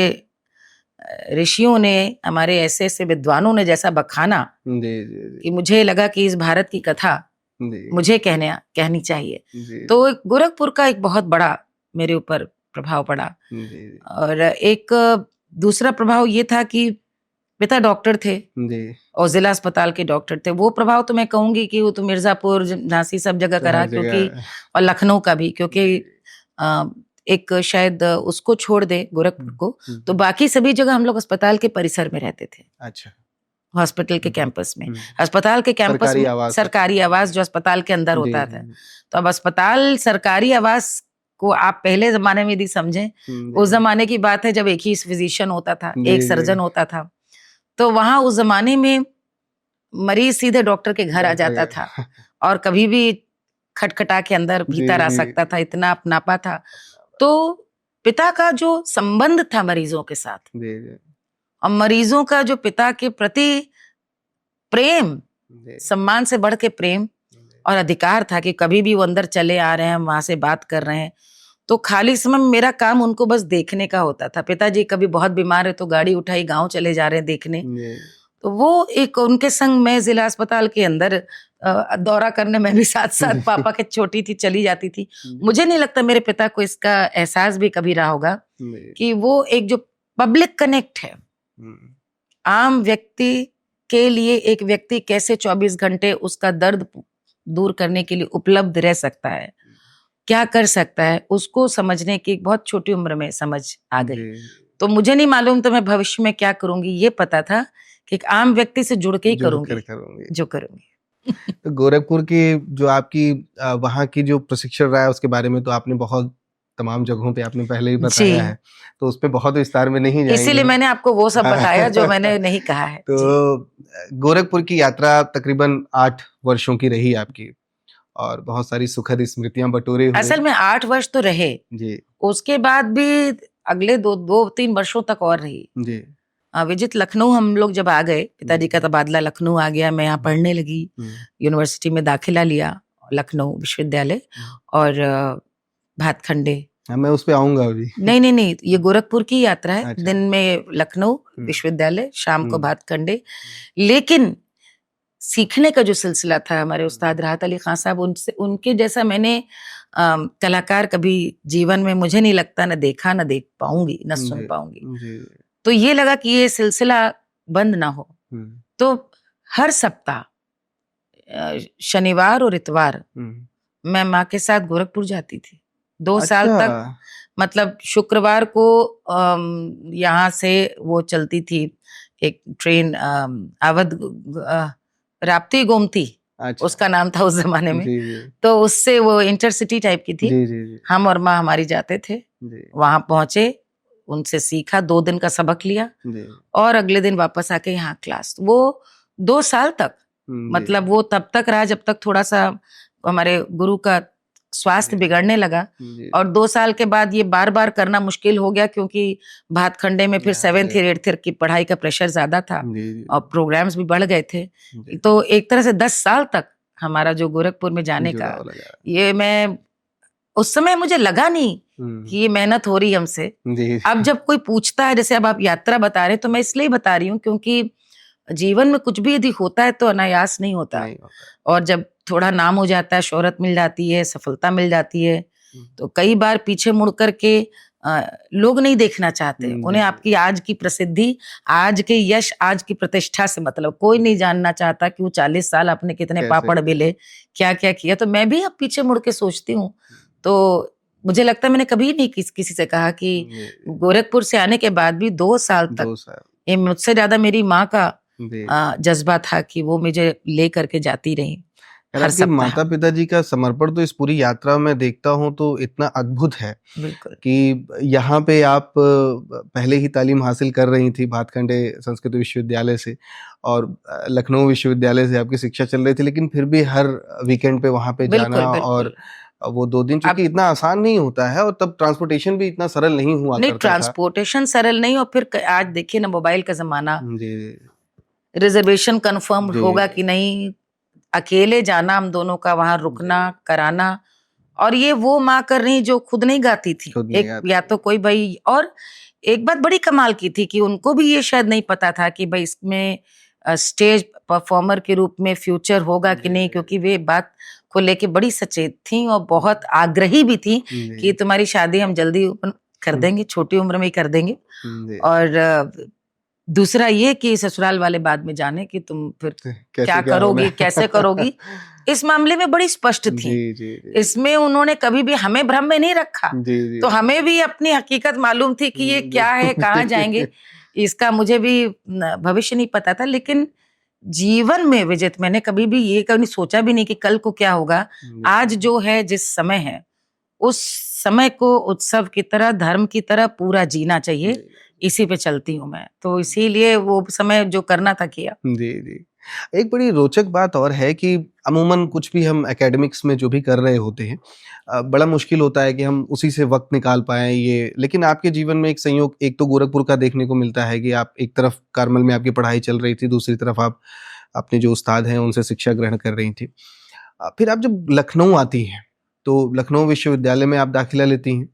ऋषियों ने, हमारे ऐसे ऐसे विद्वानों ने जैसा बखाना कि मुझे लगा कि इस भारत की कथा मुझे कहनी चाहिए। तो गोरखपुर का एक बहुत बड़ा मेरे ऊपर प्रभाव पड़ा। और एक दूसरा प्रभाव ये था कि पिता डॉक्टर थे और जिला अस्पताल के डॉक्टर थे। वो प्रभाव तो मैं कहूंगी कि वो तो मिर्जापुर, झांसी सब जगह करा, क्योंकि और लखनऊ का भी, क्योंकि एक शायद उसको छोड़ दे गोरखपुर को, तो बाकी सभी जगह हम लोग अस्पताल के परिसर में रहते थे। अच्छा, हॉस्पिटल के कैंपस में, अस्पताल के कैंपस में सरकारी आवास जो अस्पताल के अंदर होता था। तो अब अस्पताल सरकारी आवास को आप पहले जमाने में यदि समझें, उस जमाने की बात है जब एक ही फिजिशियन होता था, एक सर्जन होता था। तो वहां उस जमाने में मरीज सीधे डॉक्टर के घर आ जाता था, और कभी भी खटखटा के अंदर भीतर आ सकता था, इतना अपनापा था। तो पिता का जो संबंध था मरीजों के साथ, और मरीजों का जो पिता के प्रति प्रेम, सम्मान से बढ़ के प्रेम और अधिकार था कि कभी भी वो अंदर चले आ रहे हैं, हम वहां से बात कर रहे हैं। तो खाली समय में मेरा काम उनको बस देखने का होता था। पिताजी कभी बहुत बीमार है तो गाड़ी उठाई, गांव चले जा रहे हैं देखने। तो वो एक उनके संग मैं जिला अस्पताल के अंदर दौरा करने में भी साथ साथ पापा के छोटी थी चली जाती थी। मुझे नहीं लगता मेरे पिता को इसका एहसास भी कभी रहा होगा कि वो एक जो पब्लिक कनेक्ट है, आम व्यक्ति के लिए एक व्यक्ति कैसे 24 घंटे उसका दर्द दूर करने के लिए उपलब्ध रह सकता है, क्या कर सकता है, उसको समझने की एक बहुत छोटी उम्र में समझ आ गई। तो मुझे नहीं मालूम तो मैं भविष्य में क्या करूंगी, ये पता था कि एक आम व्यक्ति से जुड़ के ही करूंगी जो करूंगी। तो गोरखपुर की जो आपकी वहाँ की जो प्रशिक्षण रहा है उसके बारे में तो आपने बहुत तमाम जगहों पे आपने पहले ही बताया है, तो उस पे बहुत विस्तार में नहीं जाएंगे, इसीलिए मैंने आपको वो सब बताया जो मैंने नहीं कहा है। तो गोरखपुर की यात्रा तकरीबन 8 वर्षों की रही आपकी, और बहुत सारी सुखद स्मृतियां बटोरे हुए। असल में 8 वर्ष तो रहे जी, उसके बाद भी अगले 2-3 वर्षों तक और रही जी। विजित लखनऊ हम लोग जब आ गए, पिताजी का तबादला लखनऊ आ गया, मैं यहाँ पढ़ने लगी, यूनिवर्सिटी में दाखिला लिया, लखनऊ विश्वविद्यालय और भातखंडे। मैं उस पे आऊंगा अभी। नहीं, ये गोरखपुर की यात्रा है। अच्छा। दिन में लखनऊ विश्वविद्यालय, शाम को भातखंडे। लेकिन सीखने का जो सिलसिला था, हमारे उस्ताद राहत अली खान साहब, उनसे उनके जैसा मैंने कलाकार कभी जीवन में मुझे नहीं लगता, न देखा, न देख पाऊंगी, न सुन पाऊंगी। तो ये लगा कि ये सिलसिला बंद ना हो। तो हर सप्ताह शनिवार और इतवार मैं माँ के साथ गोरखपुर जाती थी 2 साल तक। मतलब शुक्रवार को यहाँ से वो चलती थी एक ट्रेन, अवध राप्ती गोमती, उसका नाम था उस जमाने में। तो उससे वो इंटरसिटी टाइप की थी। हम और माँ हमारी जाते थे, वहां पहुंचे, उनसे सीखा, 2 दिन का सबक लिया और अगले दिन वापस आके यहाँ क्लास। वो 2 साल तक, मतलब वो तब तक रहा जब तक थोड़ा सा हमारे गुरु का स्वास्थ्य बिगड़ने लगा। और 2 साल के बाद ये बार बार करना मुश्किल हो गया, क्योंकि भातखंडे में फिर 7th ईयर 8th ईयर की पढ़ाई का प्रेशर ज्यादा था और प्रोग्राम्स भी बढ़ गए थे। तो एक तरह से 10 साल तक हमारा जो गोरखपुर में जाने का, ये मैं उस समय मुझे लगा नहीं कि ये मेहनत हो रही है हमसे। अब जब कोई पूछता है, जैसे अब आप यात्रा बता रहे हैं, तो मैं इसलिए बता रही हूँ क्योंकि जीवन में कुछ भी यदि होता है तो अनायास नहीं होता। और जब थोड़ा नाम हो जाता है, शोहरत मिल जाती है, सफलता मिल जाती है, तो कई बार पीछे मुड़ करके लोग नहीं देखना चाहते। उन्हें आपकी आज की प्रसिद्धि, आज के यश, आज की प्रतिष्ठा से मतलब, कोई नहीं जानना चाहता कि वो 40 साल आपने कितने पापड़ बेले, क्या क्या किया। तो मैं भी अब पीछे मुड़ के सोचती हूँ, तो मुझे लगता है मैंने कभी नहीं किसी से कहा कि गोरखपुर से आने के बाद भी 2 साल तक ये मुझसे ज्यादा मेरी माँ का जज्बा था कि वो मुझे ले करके जाती रही। आपके माता पिताजी का समर्पण तो इस पूरी यात्रा में देखता हूँ तो इतना अद्भुत है कि यहाँ पे आप पहले ही तालीम हासिल कर रही थी भातखंडे संस्कृत विश्वविद्यालय से, और लखनऊ विश्वविद्यालय से आपकी शिक्षा चल रही थी, लेकिन फिर भी हर वीकेंड पे वहाँ पे जाना, और वो 2 दिन चूंकि इतना आसान नहीं होता है, और तब ट्रांसपोर्टेशन भी इतना सरल नहीं हुआ करता था। ट्रांसपोर्टेशन सरल नहीं, और फिर आज देखिए ना, मोबाइल का जमाना, रिजर्वेशन कंफर्म होगा कि नहीं, अकेले जाना, हम दोनों का वहां रुकना, कराना। और ये वो माँ कर रही जो खुद नहीं गाती थी, या तो कोई भाई। और एक बात बड़ी कमाल की थी कि उनको भी ये शायद नहीं पता था कि भाई इसमें स्टेज परफॉर्मर के रूप में फ्यूचर होगा कि नहीं, क्योंकि वे बात को लेके बड़ी सचेत थी और बहुत आग्रही भी थी कि तुम्हारी शादी हम जल्दी कर देंगे, छोटी उम्र में ही कर देंगे। और दूसरा ये कि ससुराल वाले बाद में जाने कि तुम फिर क्या करोगी, कैसे करोगी, इस मामले में बड़ी स्पष्ट थी। इसमें उन्होंने कभी भी हमें भ्रम में नहीं रखा। तो हमें भी अपनी हकीकत मालूम थी कि ये क्या है, कहाँ जाएंगे, इसका मुझे भी भविष्य नहीं पता था। लेकिन जीवन में विजित, मैंने कभी भी ये कभी सोचा भी नहीं कि कल को क्या होगा। आज जो है, जिस समय है, उस समय को उत्सव की तरह, धर्म की तरह पूरा जीना चाहिए। इसी पे चलती हूँ मैं, तो इसीलिए वो समय जो करना था किया। जी। एक बड़ी रोचक बात और है कि अमूमन कुछ भी हम एकेडमिक्स में जो भी कर रहे होते हैं, बड़ा मुश्किल होता है कि हम उसी से वक्त निकाल पाएं ये। लेकिन आपके जीवन में एक संयोग, एक तो गोरखपुर का देखने को मिलता है कि आप एक तरफ कारमल में आपकी पढ़ाई चल रही थी, दूसरी तरफ आप अपने जो उस्ताद हैं उनसे शिक्षा ग्रहण कर रही थी। फिर आप जब लखनऊ आती हैं तो लखनऊ विश्वविद्यालय में आप दाखिला लेती हैं।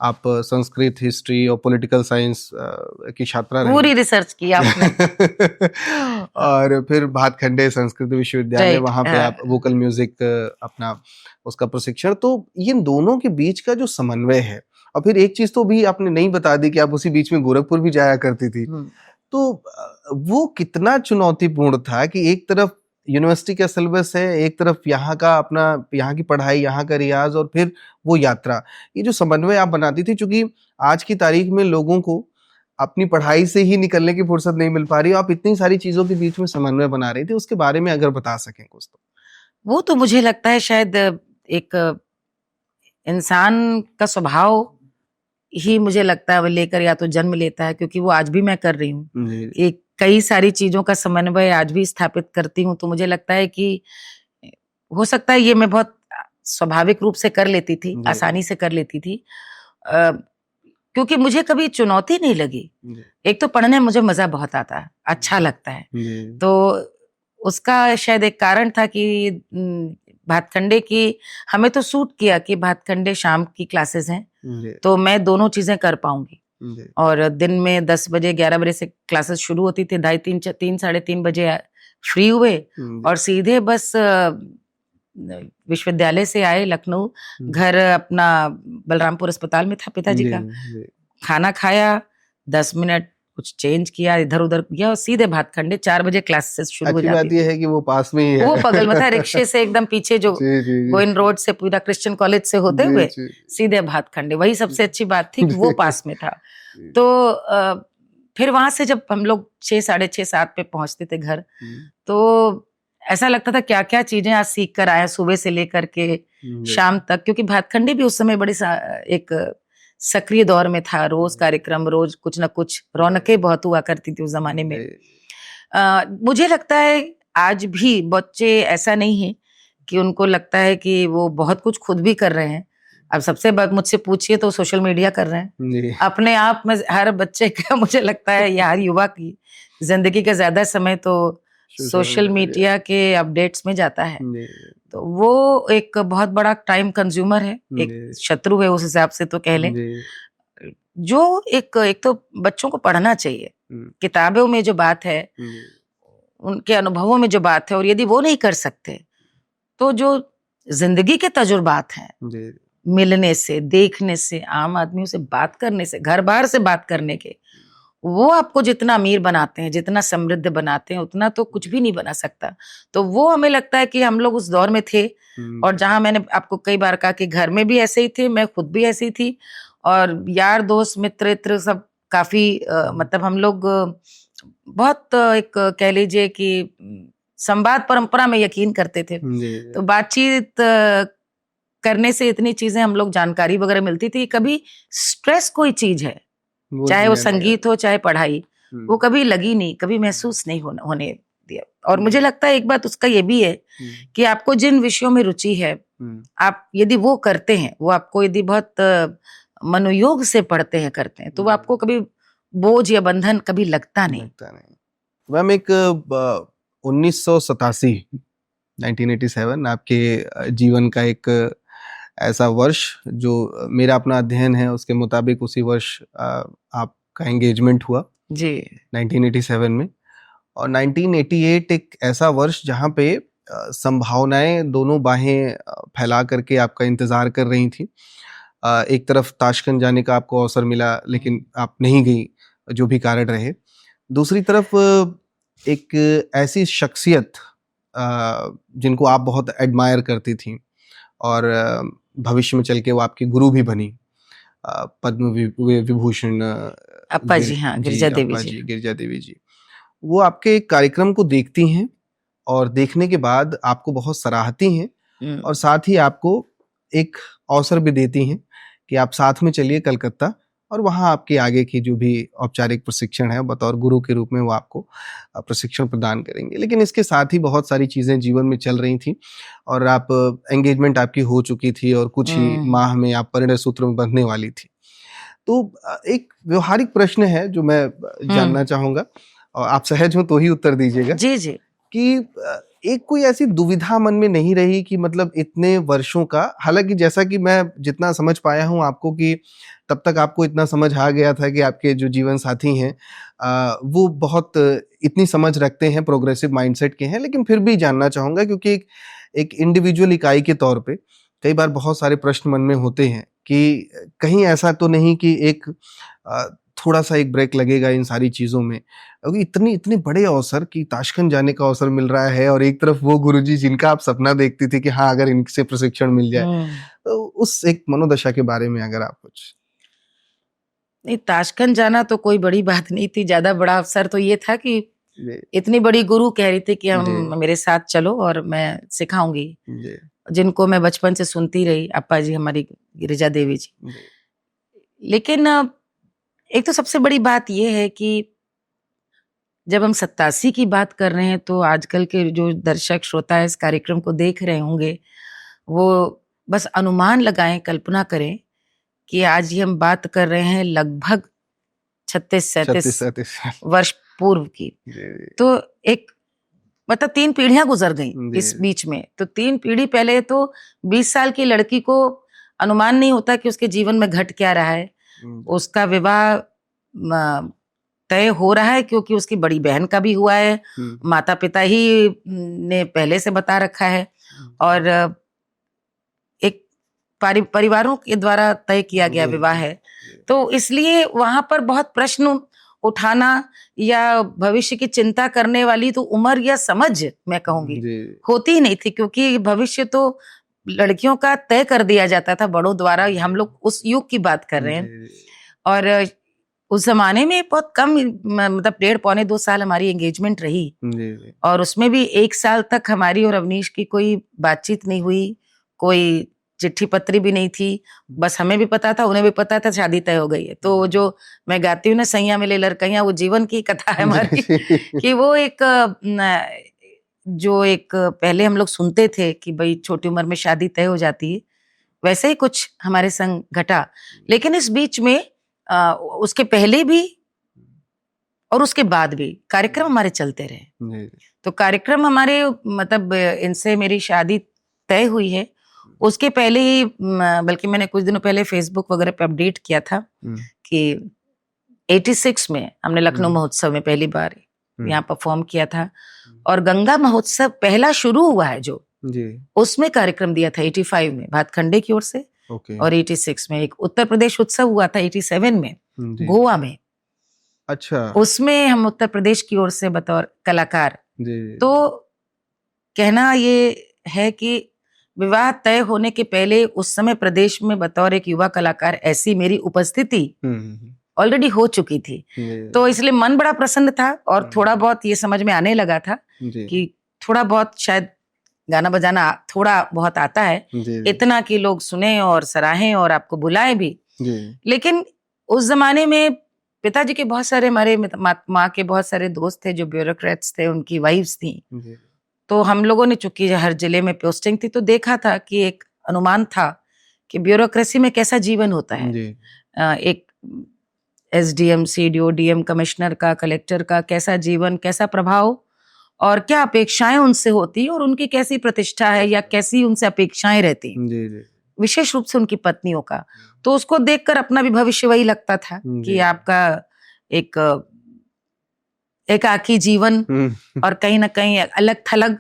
आप संस्कृत, हिस्ट्री और पॉलिटिकल साइंस की छात्रा रही, पूरी रिसर्च की आपने। और फिर भातखंडे संस्कृत विश्वविद्यालय, वहां पे आप वोकल म्यूजिक अपना उसका प्रशिक्षण। तो इन दोनों के बीच का जो समन्वय है, और फिर एक चीज तो भी आपने नहीं बता दी कि आप उसी बीच में गोरखपुर भी जाया करती थी, तो वो कितना चुनौतीपूर्ण था कि एक तरफ यूनिवर्सिटी का सिलेबस है, एक तरफ यहाँ का अपना, यहाँ की पढ़ाई, यहाँ का रियाज, और फिर वो यात्रा, ये जो समन्वय आप बनाती थी। चूंकि आज की तारीख में लोगों को अपनी पढ़ाई से ही निकलने की फुर्सत नहीं मिल पा रही, आप इतनी सारी चीजों के बीच में समन्वय बना रही थी, उसके बारे में अगर बता सकें कुछ तो। वो तो मुझे लगता है शायद एक इंसान का स्वभाव ही, मुझे लगता है, वो लेकर या तो जन्म लेता है, क्योंकि वो आज भी मैं कर रही हूँ। एक कई सारी चीजों का समन्वय आज भी स्थापित करती हूँ। तो मुझे लगता है कि हो सकता है ये मैं बहुत स्वाभाविक रूप से कर लेती थी, आसानी से कर लेती थी, क्योंकि मुझे कभी चुनौती नहीं लगी। एक तो पढ़ने में मुझे मजा बहुत आता है, अच्छा लगता है, तो उसका शायद एक कारण था कि भातखंडे की हमें तो सूट किया कि भातखंडे शाम की क्लासेस हैं, जी, तो मैं दोनों चीजें कर पाऊंगी। जी, और दिन में 10 बजे 11 बजे से क्लासेस शुरू होती थी, 3 साढ़े 3 बजे फ्री हुए जी, और सीधे बस विश्वविद्यालय से आए लखनऊ, घर अपना बलरामपुर अस्पताल में था पिताजी जी, का, जी। खाना खाया, 10 मिनट कुछ चेंज किया, इधर उधर गया और सीधे भातखंडे 4 बजे क्लासेस शुरू हो अच्छी जाती बात यह थी। है कि वो पास में ही है। वो बगल में था, रिक्शे से एकदम पीछे जो जी, जी, जी। गोइन रोड से पूरा क्रिश्चियन कॉलेज से होते जी, हुए जी, सीधे भातखंडे, वही सबसे अच्छी बात थी कि वो पास में था। जी, तो फिर वहां से जब हम लोग 6 साढ़े 6 7 पे पहुंचते थे घर, तो ऐसा लगता था क्या क्या चीजें आज सीख कर आया सुबह से लेकर के जी, शाम तक, क्योंकि भातखंडे भी उस समय बड़े एक सक्रिय दौर में था, रोज कार्यक्रम, रोज कुछ ना कुछ, रौनकें बहुत हुआ करती थी उस जमाने में। मुझे लगता है आज भी बच्चे ऐसा नहीं है कि उनको लगता है कि वो बहुत कुछ खुद भी कर रहे हैं। अब सबसे मुझसे पूछिए तो सोशल मीडिया कर रहे हैं जी, अपने आप में। हर बच्चे का मुझे लगता है या हर युवा की जिंदगी का ज्यादा समय तो सोशल मीडिया के अपडेट्स में जाता है। जी, तो वो एक बहुत बड़ा टाइम कंज्यूमर है, एक जी, शत्रु है उस हिसाब से तो कह लें। जी, जो एक तो बच्चों को पढ़ना चाहिए, किताबों में जो बात है, जी, उनके अनुभवों में जो बात है, और यदि वो नहीं कर सकते तो जो जिंदगी के तजुर्बात हैं, जी, मिलने से, देखने से, आम आदमियों से बात करने से, घर बार से बात करने के, वो आपको जितना अमीर बनाते हैं, जितना समृद्ध बनाते हैं, उतना तो कुछ भी नहीं बना सकता। तो वो हमें लगता है कि हम लोग उस दौर में थे, और जहां मैंने आपको कई बार कहा कि घर में भी ऐसे ही थे, मैं खुद भी ऐसी थी, और यार दोस्त मित्र इत्र सब काफी मतलब हम लोग बहुत एक कह लीजिए कि संवाद परंपरा में यकीन करते थे। जी, तो बातचीत करने से इतनी चीजें हम लोग जानकारी वगैरह मिलती थी। कभी स्ट्रेस कोई चीज है, वो चाहे वो झेलने लगा। संगीत हो चाहे पढ़ाई, वो कभी लगी नहीं, कभी महसूस नहीं होने दिया। और मुझे लगता है एक बात उसका ये भी है कि आपको जिन विषयों में रुचि है, आप यदि वो करते हैं, वो आपको यदि बहुत मनोयोग से पढ़ते हैं, करते हैं, तो वो आपको कभी बोझ या बंधन कभी लगता नहीं। मैम एक 1987 1987 आपके जीवन का एक ऐसा वर्ष जो मेरा अपना अध्ययन है उसके मुताबिक उसी वर्ष आपका एंगेजमेंट हुआ जी 1987 में। और 1988 एक ऐसा वर्ष जहाँ पे संभावनाएं दोनों बाहें फैला करके आपका इंतजार कर रही थी। एक तरफ ताशकंद जाने का आपको अवसर मिला लेकिन आप नहीं गई, जो भी कारण रहे। दूसरी तरफ एक ऐसी शख्सियत जिनको आप बहुत एडमायर करती थी और भविष्य में चल के वो आपकी गुरु भी बनी, पद्म विभूषण अप्पा जी, हाँ, गिरिजा देवी जी। गिरिजा देवी जी। वो आपके कार्यक्रम को देखती हैं और देखने के बाद आपको बहुत सराहती हैं और साथ ही आपको एक अवसर भी देती हैं कि आप साथ में चलिए कलकत्ता और वहाँ आपके आगे की जो भी औपचारिक प्रशिक्षण है बतौर गुरु के रूप में वो आपको प्रशिक्षण प्रदान करेंगे। लेकिन इसके साथ ही बहुत सारी चीज़ें जीवन में चल रही थी और आप एंगेजमेंट आपकी हो चुकी थी और कुछ ही माह में आप परिणय सूत्र में बंधने वाली थी। तो एक व्यवहारिक प्रश्न है जो मैं जानना चाहूँगा और आप सहज हो तो ही उत्तर दीजिएगा। जी जी। कि एक कोई ऐसी दुविधा मन में नहीं रही कि मतलब इतने वर्षों का, हालांकि जैसा कि मैं जितना समझ पाया हूँ आपको कि तब तक आपको इतना समझ आ गया था कि आपके जो जीवन साथी हैं वो बहुत इतनी समझ रखते हैं, प्रोग्रेसिव माइंडसेट के हैं, लेकिन फिर भी जानना चाहूँगा क्योंकि एक इंडिविजुअल इकाई के तौर पे कई बार बहुत सारे प्रश्न मन में होते हैं कि कहीं ऐसा तो नहीं कि एक थोड़ा सा एक ब्रेक लगेगा इन सारी चीज़ों में, क्योंकि इतने बड़े अवसर कि ताशकंद जाने का अवसर मिल रहा है और एक तरफ वो गुरुजी जिनका आप सपना देखती थी कि हाँ अगर इनसे प्रशिक्षण मिल जाए, तो उस एक मनोदशा के बारे में अगर आप कुछ। नहीं, ताशकंद जाना तो कोई बड़ी बात नहीं थी, ज्यादा बड़ा अवसर तो ये था कि इतनी बड़ी गुरु कह रही थी कि हम मेरे साथ चलो और मैं सिखाऊंगी, जिनको मैं बचपन से सुनती रही, अप्पा जी हमारी गिरिजा देवी जी। लेकिन एक तो सबसे बड़ी बात यह है कि जब हम 87 की बात कर रहे हैं तो आजकल के जो दर्शक श्रोता इस कार्यक्रम को देख रहे होंगे वो बस अनुमान लगाएं, कल्पना करें कि आज ही हम बात कर रहे हैं लगभग 36-37 वर्ष पूर्व की। तो एक मतलब 3 पीढ़ियां गुजर गई जी। इस बीच में। तो 3 पीढ़ी पहले तो 20 साल की लड़की को अनुमान नहीं होता कि उसके जीवन में घट क्या रहा है। उसका विवाह तय हो रहा है क्योंकि उसकी बड़ी बहन का भी हुआ है, माता पिता ही ने पहले से बता रखा है, और एक परिवारों के द्वारा तय किया गया विवाह है। तो इसलिए वहां पर बहुत प्रश्न उठाना या भविष्य की चिंता करने वाली तो उम्र या समझ, मैं कहूंगी, होती ही नहीं थी, क्योंकि भविष्य तो लड़कियों का तय कर दिया जाता था बड़ों द्वारा। हम लोग उस युग की बात कर रहे हैं, और उस जमाने में बहुत कम, मतलब 1.5-2 साल हमारी एंगेजमेंट रही, और उसमें भी 1 साल तक हमारी और अवनीश की कोई बातचीत नहीं हुई, कोई चिट्ठी पत्री भी नहीं थी। बस हमें भी पता था, उन्हें भी पता था, शादी तय हो गई है। तो जो मैं गाती हूँ ना, सैया मिले लड़कैया, वो जीवन की कथा है हमारी कि वो एक जो एक पहले हम लोग सुनते थे कि भाई छोटी उम्र में शादी तय हो जाती है, वैसे ही कुछ हमारे संग घटा। लेकिन इस बीच में उसके पहले भी और उसके बाद भी कार्यक्रम हमारे चलते रहे। तो कार्यक्रम हमारे, मतलब इनसे मेरी शादी तय हुई है, उसके पहले ही, बल्कि मैंने कुछ दिनों पहले फेसबुक वगैरह पे अपडेट किया था कि 86 में हमने लखनऊ महोत्सव में पहली बार यहाँ परफॉर्म किया था, और गंगा महोत्सव पहला शुरू हुआ है जो, उसमें कार्यक्रम दिया था 85 में भातखंडे की ओर से, और 86 में एक उत्तर प्रदेश उत्सव हुआ था 87 में गोवा में। अच्छा, उसमें हम उत्तर प्रदेश की ओर से बतौर कलाकार। तो कहना ये है कि विवाह तय होने के पहले उस समय प्रदेश में बतौर एक युवा कलाकार ऐसी मेरी उपस्थिति ऑलरेडी हो चुकी थी। तो इसलिए मन बड़ा प्रसन्न था, और थोड़ा बहुत ये समझ में आने लगा था कि थोड़ा बहुत शायद गाना बजाना थोड़ा बहुत आता है, इतना कि लोग सुने और सराहें और आपको बुलाएं भी। लेकिन उस जमाने में पिताजी के बहुत सारे, हमारे माँ के बहुत सारे दोस्त थे जो ब्यूरोक्रेट्स थे, उनकी वाइफ्स थी। तो हम लोगों ने, चूंकि हर जिले में पोस्टिंग थी, तो देखा था कि एक अनुमान था कि ब्यूरोक्रेसी में कैसा जीवन होता है। एक SDM, CDO, DM, कमिश्नर का, कलेक्टर का कैसा जीवन, कैसा प्रभाव, और क्या अपेक्षाएं उनसे होती, और उनकी कैसी प्रतिष्ठा है या कैसी उनसे अपेक्षाएं रहती, विशेष रूप से उनकी पत्नियों का। तो उसको देखकर अपना भी भविष्य वही लगता था कि आपका एक एकाकी जीवन और कहीं ना कहीं अलग थलग,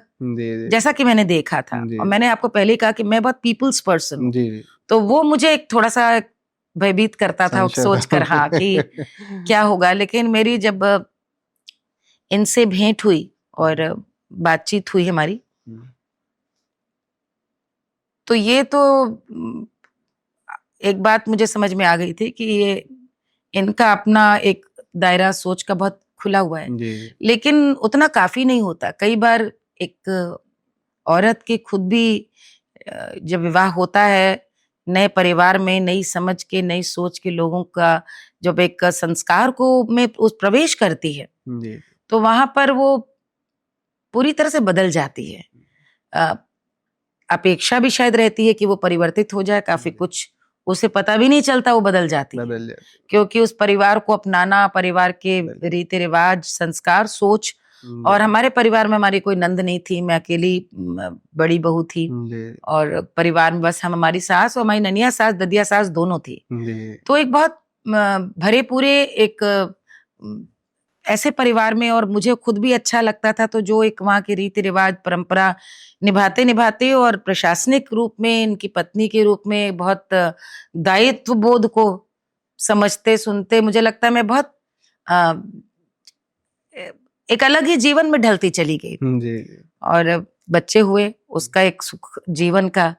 जैसा कि मैंने देखा था। और मैंने आपको पहले कहा कि मैं बहुत पीपल्स पर्सन हूँ, तो वो मुझे एक थोड़ा सा भयभीत करता था सोच कर, हाँ, कि क्या होगा। लेकिन मेरी जब इनसे भेंट हुई और बातचीत हुई हमारी, तो ये तो एक बात मुझे समझ में आ गई थी कि ये इनका अपना एक दायरा सोच का बहुत खुला हुआ है, लेकिन उतना काफी नहीं होता। कई बार एक औरत के खुद भी जब विवाह होता है नए परिवार में, नई समझ के, नई सोच के लोगों का जब एक संस्कार को में उस प्रवेश करती है, तो वहां पर वो पूरी तरह से बदल जाती है। अपेक्षा भी शायद रहती है कि वो परिवर्तित हो जाए, काफी कुछ उसे पता भी नहीं चलता, वो बदल जाती है, क्योंकि उस परिवार को अपनाना, परिवार के रीति रिवाज, संस्कार, सोच। और हमारे परिवार में हमारी कोई नंद नहीं थी, मैं अकेली बड़ी बहू थी, और परिवार में बस हम, हमारी सास और हमारी ननिया सास, ददिया सास दोनों थी। तो एक बहुत भरे पूरे एक ऐसे परिवार में, और मुझे खुद भी अच्छा लगता था। तो जो एक वहाँ के रीति रिवाज, परंपरा निभाते निभाते, और प्रशासनिक रूप में, इनकी पत्नी के रूप में बहुत दायित्व बोध को समझते सुनते, मुझे लगता है मैं बहुत एक अलग ही जीवन में ढलती चली गई। और बच्चे हुए, उसका एक सुख जीवन का,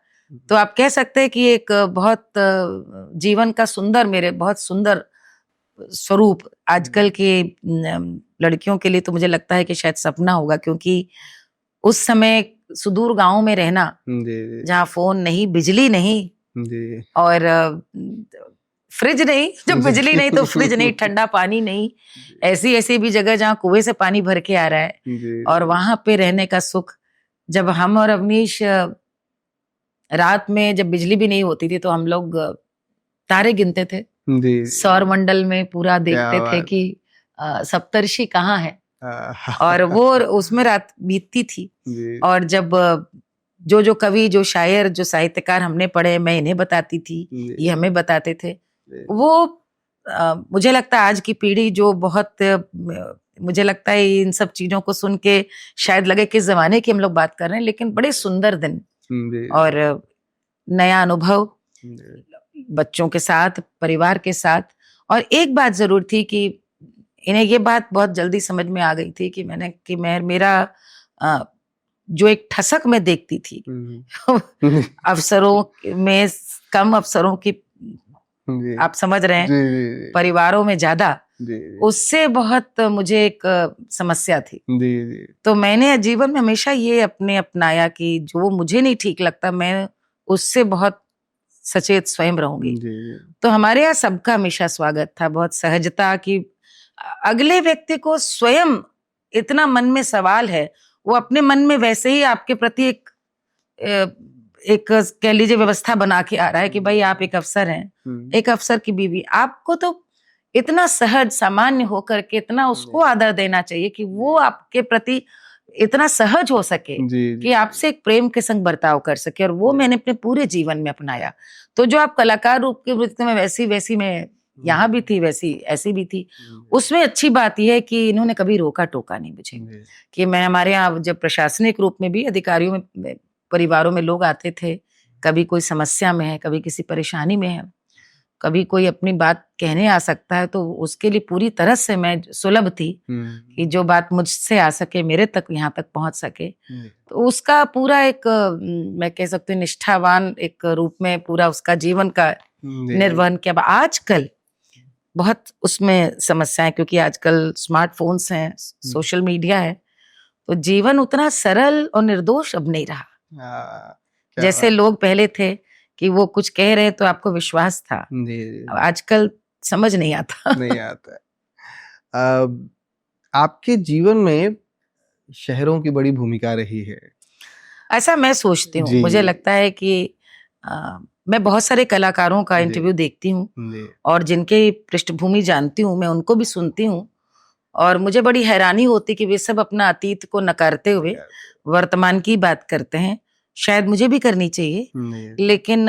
तो आप कह सकते हैं कि एक बहुत जीवन का सुंदर, मेरे बहुत सुंदर स्वरूप आजकल के लड़कियों के लिए तो मुझे लगता है कि शायद सपना होगा, क्योंकि उस समय सुदूर गांव में रहना, जहाँ फोन नहीं, बिजली नहीं, और फ्रिज नहीं, जब बिजली नहीं तो फ्रिज नहीं, ठंडा पानी नहीं, ऐसी भी जगह जहाँ कुएं से पानी भर के आ रहा है, और वहां पे रहने का सुख। जब हम और अवनीश रात में जब बिजली भी नहीं होती थी, तो हम लोग तारे गिनते थे, सौर मंडल में पूरा देखते थे कि सप्तर्षि कहाँ है, और वो उसमें रात बीतती थी। और जब जो कवि, जो शायर, जो साहित्यकार हमने पढ़े, मैं इन्हें बताती थी, ये हमें बताते थे। वो मुझे लगता है आज की पीढ़ी जो बहुत, मुझे लगता है इन सब चीजों को सुन के शायद लगे कि जमाने की हम लोग बात कर रहे हैं, लेकिन बड़े सुंदर दिन और नया अनुभव बच्चों के साथ, परिवार के साथ। और एक बात जरूर थी कि इन्हें ये बात बहुत जल्दी समझ में आ गई थी कि मेरा जो एक ठसक मैं देखती थी अवसरों में, कम अवसरों की, आप समझ रहे हैं, परिवारों में ज्यादा, उससे बहुत मुझे एक समस्या थी। तो मैंने जीवन में हमेशा ये अपनाया कि जो मुझे नहीं ठीक लगता, मैं उससे बहुत सचेत स्वयं रहूंगी। तो हमारे यहाँ सबका हमेशा स्वागत था, बहुत सहजता की। अगले व्यक्ति को स्वयं इतना मन में सवाल है, वो अपने मन में वैसे ही आपके प्रति एक कह लीजिए व्यवस्था बना के आ रहा है कि भाई आप एक अफसर हैं, एक अफसर की बीवी, आपको तो इतना सहज सामान्य होकर के इतना उसको आदर देना चाहिए कि वो आपके प्रति इतना सहज हो सके कि आपसे एक प्रेम के संग बर्ताव कर सके। और वो मैंने अपने पूरे जीवन में अपनाया। तो जो आप कलाकार रूप के वृत्ति में वैसी मैं यहाँ भी थी, वैसी ऐसी भी थी। उसमें अच्छी बात यह है कि इन्होंने कभी रोका टोका नहीं मुझे, कि मैं, हमारे यहाँ जब प्रशासनिक रूप में भी अधिकारियों में, परिवारों में लोग आते थे, कभी कोई समस्या में है, कभी किसी परेशानी में है, कभी कोई अपनी बात कहने आ सकता है, तो उसके लिए पूरी तरह से मैं सुलभ थी कि जो बात मुझसे आ सके, मेरे तक, यहाँ तक पहुंच सके। तो उसका पूरा एक, मैं कह सकती हूँ, निष्ठावान एक रूप में पूरा उसका जीवन का निर्वहन किया। आजकल बहुत उसमें समस्याएं, क्योंकि आजकल स्मार्टफोन्स हैं, सोशल मीडिया है, तो जीवन उतना सरल और निर्दोष अब नहीं रहा। जैसे लोग पहले थे कि वो कुछ कह रहे तो आपको विश्वास था, आजकल समझ नहीं आता। नहीं आता। आपके जीवन में शहरों की बड़ी भूमिका रही है, ऐसा मैं सोचती हूँ। मुझे लगता है कि मैं बहुत सारे कलाकारों का इंटरव्यू देखती हूँ और जिनके पृष्ठभूमि जानती हूँ, मैं उनको भी सुनती हूँ, और मुझे बड़ी हैरानी होती कि वे सब अपना अतीत को नकारते हुए वर्तमान की बात करते हैं। शायद मुझे भी करनी चाहिए, लेकिन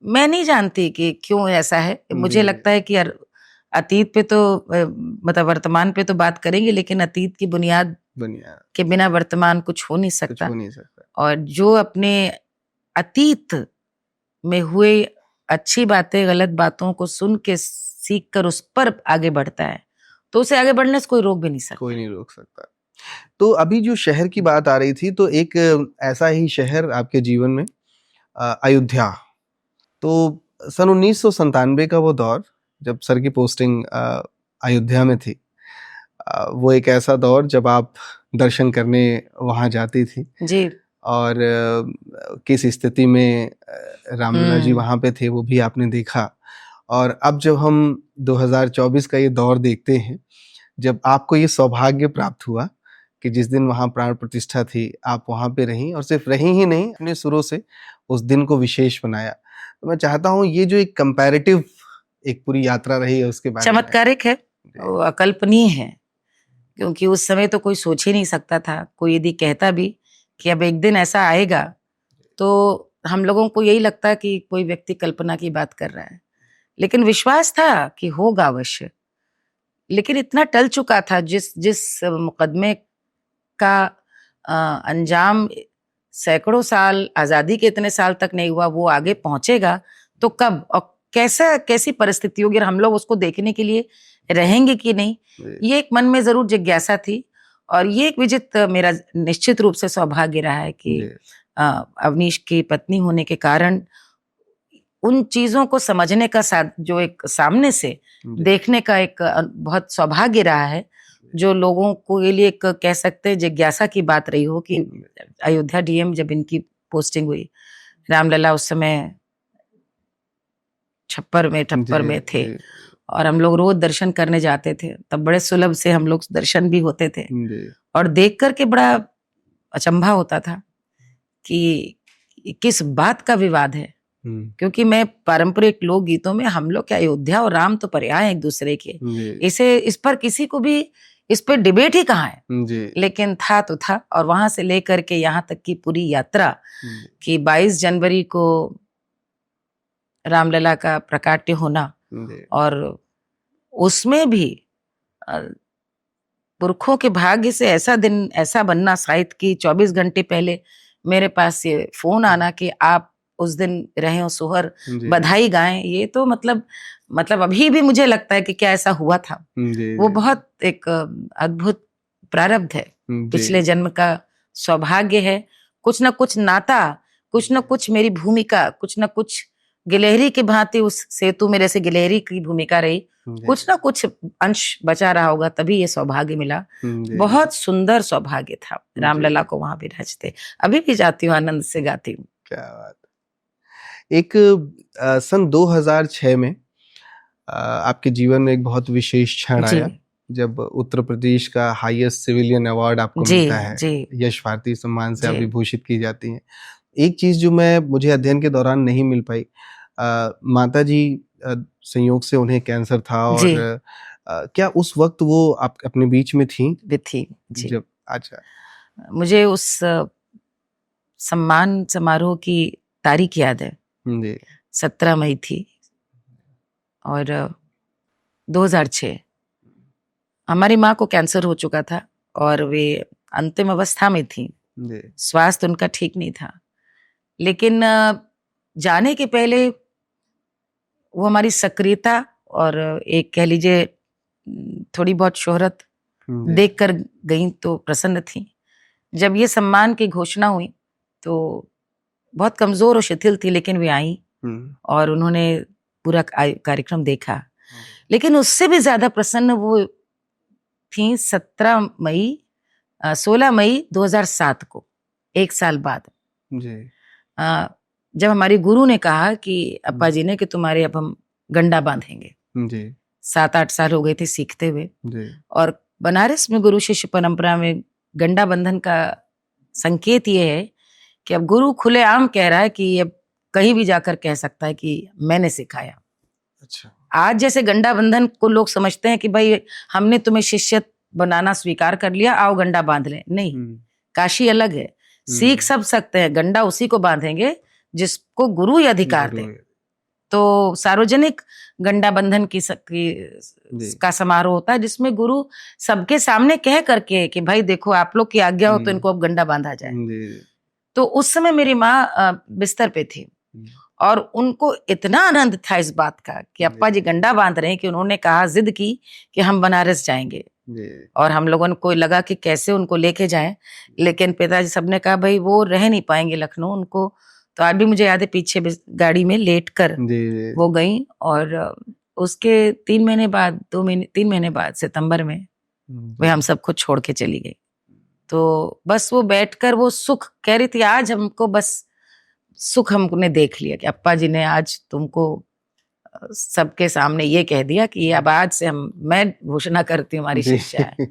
मैं नहीं जानती कि क्यों ऐसा है। मुझे लगता है कि अतीत पे तो, मतलब वर्तमान पे तो बात करेंगे, लेकिन अतीत की बुनियाद के बिना वर्तमान कुछ हो नहीं सकता। और जो अपने अतीत में हुए अच्छी बातें, गलत बातों को सुन के सीख कर उस पर आगे बढ़ता है, तो उसे आगे बढ़ने से कोई रोक भी नहीं सकता। कोई नहीं रोक सकता। तो अभी जो शहर की बात आ रही थी, तो एक ऐसा ही शहर आपके जीवन में, अयोध्या। तो सन 1997 का वो दौर, जब सर की पोस्टिंग अयोध्या में थी, वो एक ऐसा दौर जब आप दर्शन करने वहाँ जाती थी जी, और किस स्थिति में रामलला जी वहाँ पे थे वो भी आपने देखा। और अब जब हम 2024 का ये दौर देखते हैं, जब आपको ये सौभाग्य प्राप्त हुआ कि जिस दिन वहाँ प्राण प्रतिष्ठा थी, आप वहाँ पे रहीं, और सिर्फ रहीं ही नहीं, अपने सुरों से उस दिन को विशेष बनाया। तो मैं चाहता हूँ ये जो एक कंपैरेटिव एक पूरी यात्रा रही है, उसके बारे में। चमत्कारिक है, अकल्पनीय है, क्योंकि उस समय तो कोई सोच ही नहीं सकता था। कोई यदि कहता भी कि अब एक दिन ऐसा आएगा, तो हम लोगों को यही लगता है कि कोई व्यक्ति कल्पना की बात कर रहा है, लेकिन विश्वास था कि होगा अवश्य। लेकिन इतना टल चुका था, जिस मुकदमे का अंजाम सैकड़ों साल, आजादी के इतने साल तक नहीं हुआ, वो आगे पहुंचेगा तो कब और कैसी परिस्थिति होगी, और हम लोग उसको देखने के लिए रहेंगे कि नहीं, ये एक मन में जरूर जिज्ञासा थी। और ये एक विजित मेरा निश्चित रूप से सौभाग्य रहा है कि अवनीश की पत्नी होने के कारण उन चीजों को समझने का जो एक सामने से देखने का एक बहुत सौभाग्य रहा है, जो लोगों को ये लिए एक कह सकते हैं जिज्ञासा की बात रही हो कि अयोध्या डीएम जब इनकी पोस्टिंग हुई, रामलला उस समय ठप्पर में थे, और हम लोग रोज दर्शन करने जाते थे। तब बड़े सुलभ से हम लोग दर्शन भी होते थे, और देख करके बड़ा अचंभा होता था कि किस बात का विवाद है। क्योंकि मैं पारंपरिक लोक गीतों में हम लोग क्या, अयोध्या और राम तो पर्याय हैं एक दूसरे के, इस पर किसी को भी इस पे डिबेट ही कहाँ है। जी लेकिन था तो था, और वहां से लेकर के यहाँ तक की पूरी यात्रा कि 22 जनवरी को रामलला का प्राकट्य होना, जी और उसमें भी अ, पुरखों के भाग्य से ऐसा दिन ऐसा बनना शायद कि 24 घंटे पहले मेरे पास ये फोन आना कि आप उस दिन रहे हो सोहर, जी बधाई गाएं, ये तो मतलब अभी भी मुझे लगता है कि क्या ऐसा हुआ था। जी वो बहुत एक अद्भुत प्रारब्ध है, पिछले जन्म का सौभाग्य है। कुछ ना कुछ नाता, कुछ ना कुछ मेरी भूमिका, कुछ ना कुछ गिलहरी की भांति उस सेतु में जैसे गिलहरी की भूमिका रही, कुछ ना कुछ अंश बचा रहा होगा, तभी ये सौभाग्य मिला। बहुत सुंदर सौभाग्य था रामलला को वहां भी रचते। अभी भी जाती हूँ, आनंद से गाती हूँ। क्या बात। एक सन 2006 में आपके जीवन में एक बहुत विशेष क्षण आया जब उत्तर प्रदेश का हाईएस्ट सिविलियन अवार्ड आपको मिलता है, यश भारती सम्मान से आप विभूषित की जाती हैं। एक चीज जो मुझे अध्ययन के दौरान नहीं मिल पाई, माता जी संयोग से उन्हें कैंसर था, और क्या उस वक्त वो आप अपने बीच में थी जी। जब अच्छा, मुझे उस सम्मान समारोह की तारीख याद है, 17 मई थी, और 2006 हमारी माँ को कैंसर हो चुका था और वे अंतिम अवस्था में थी, स्वास्थ्य उनका ठीक नहीं था। लेकिन जाने के पहले वो हमारी सक्रियता और एक कह लीजिए थोड़ी बहुत शोहरत देख कर गई तो प्रसन्न थी। जब ये सम्मान की घोषणा हुई तो बहुत कमजोर और शिथिल थी, लेकिन वे आई और उन्होंने पूरा कार्यक्रम देखा। लेकिन उससे भी ज्यादा प्रसन्न वो थी 16 मई 2007 को, एक साल बाद जब हमारी गुरु ने कहा कि अप्पा जी ने कि तुम्हारे अब हम गंडा बांधेंगे। 7-8 साल हो गए थे सीखते हुए, और बनारस में गुरु शिष्य परंपरा में गंडा बंधन का संकेत ये है कि अब गुरु खुलेआम कह रहा है कि अब कहीं भी जाकर कह सकता है कि मैंने सिखाया। अच्छा। आज जैसे गंडा बंधन को लोग समझते हैं कि भाई हमने तुम्हें शिष्य बनाना स्वीकार कर लिया, आओ गंडा बांध ले, नहीं, काशी अलग है। सीख सब सकते हैं, गंडा उसी को बांधेंगे जिसको गुरु ही अधिकार दे। तो सार्वजनिक गंडा बंधन का समारोह होता है जिसमें गुरु सबके सामने कह करके कि भाई देखो आप लोग की आज्ञा हो तो इनको अब गंडा बांधा जाए। तो उस समय मेरी माँ बिस्तर पे थी और उनको इतना आनंद था इस बात का कि अप्पा जी गंडा बांध रहे हैं कि उन्होंने कहा, जिद की कि हम बनारस जाएंगे। और हम लोगों को लगा कि कैसे उनको लेके जाएं, लेकिन पिताजी सबने कहा भाई वो रह नहीं पाएंगे लखनऊ, उनको तो आज भी मुझे याद है पीछे गाड़ी में लेट कर वो गई। और उसके 3 महीने बाद 3 महीने बाद सितंबर में वे हम सबको छोड़ के चली गई। तो बस वो बैठकर वो सुख कह रही थी, आज हमको बस सुख हमने देख लिया कि अप्पा जी ने आज तुमको सबके सामने ये कह दिया कि अब आज से मैं घोषणा करती हूँ हमारी शिष्या है।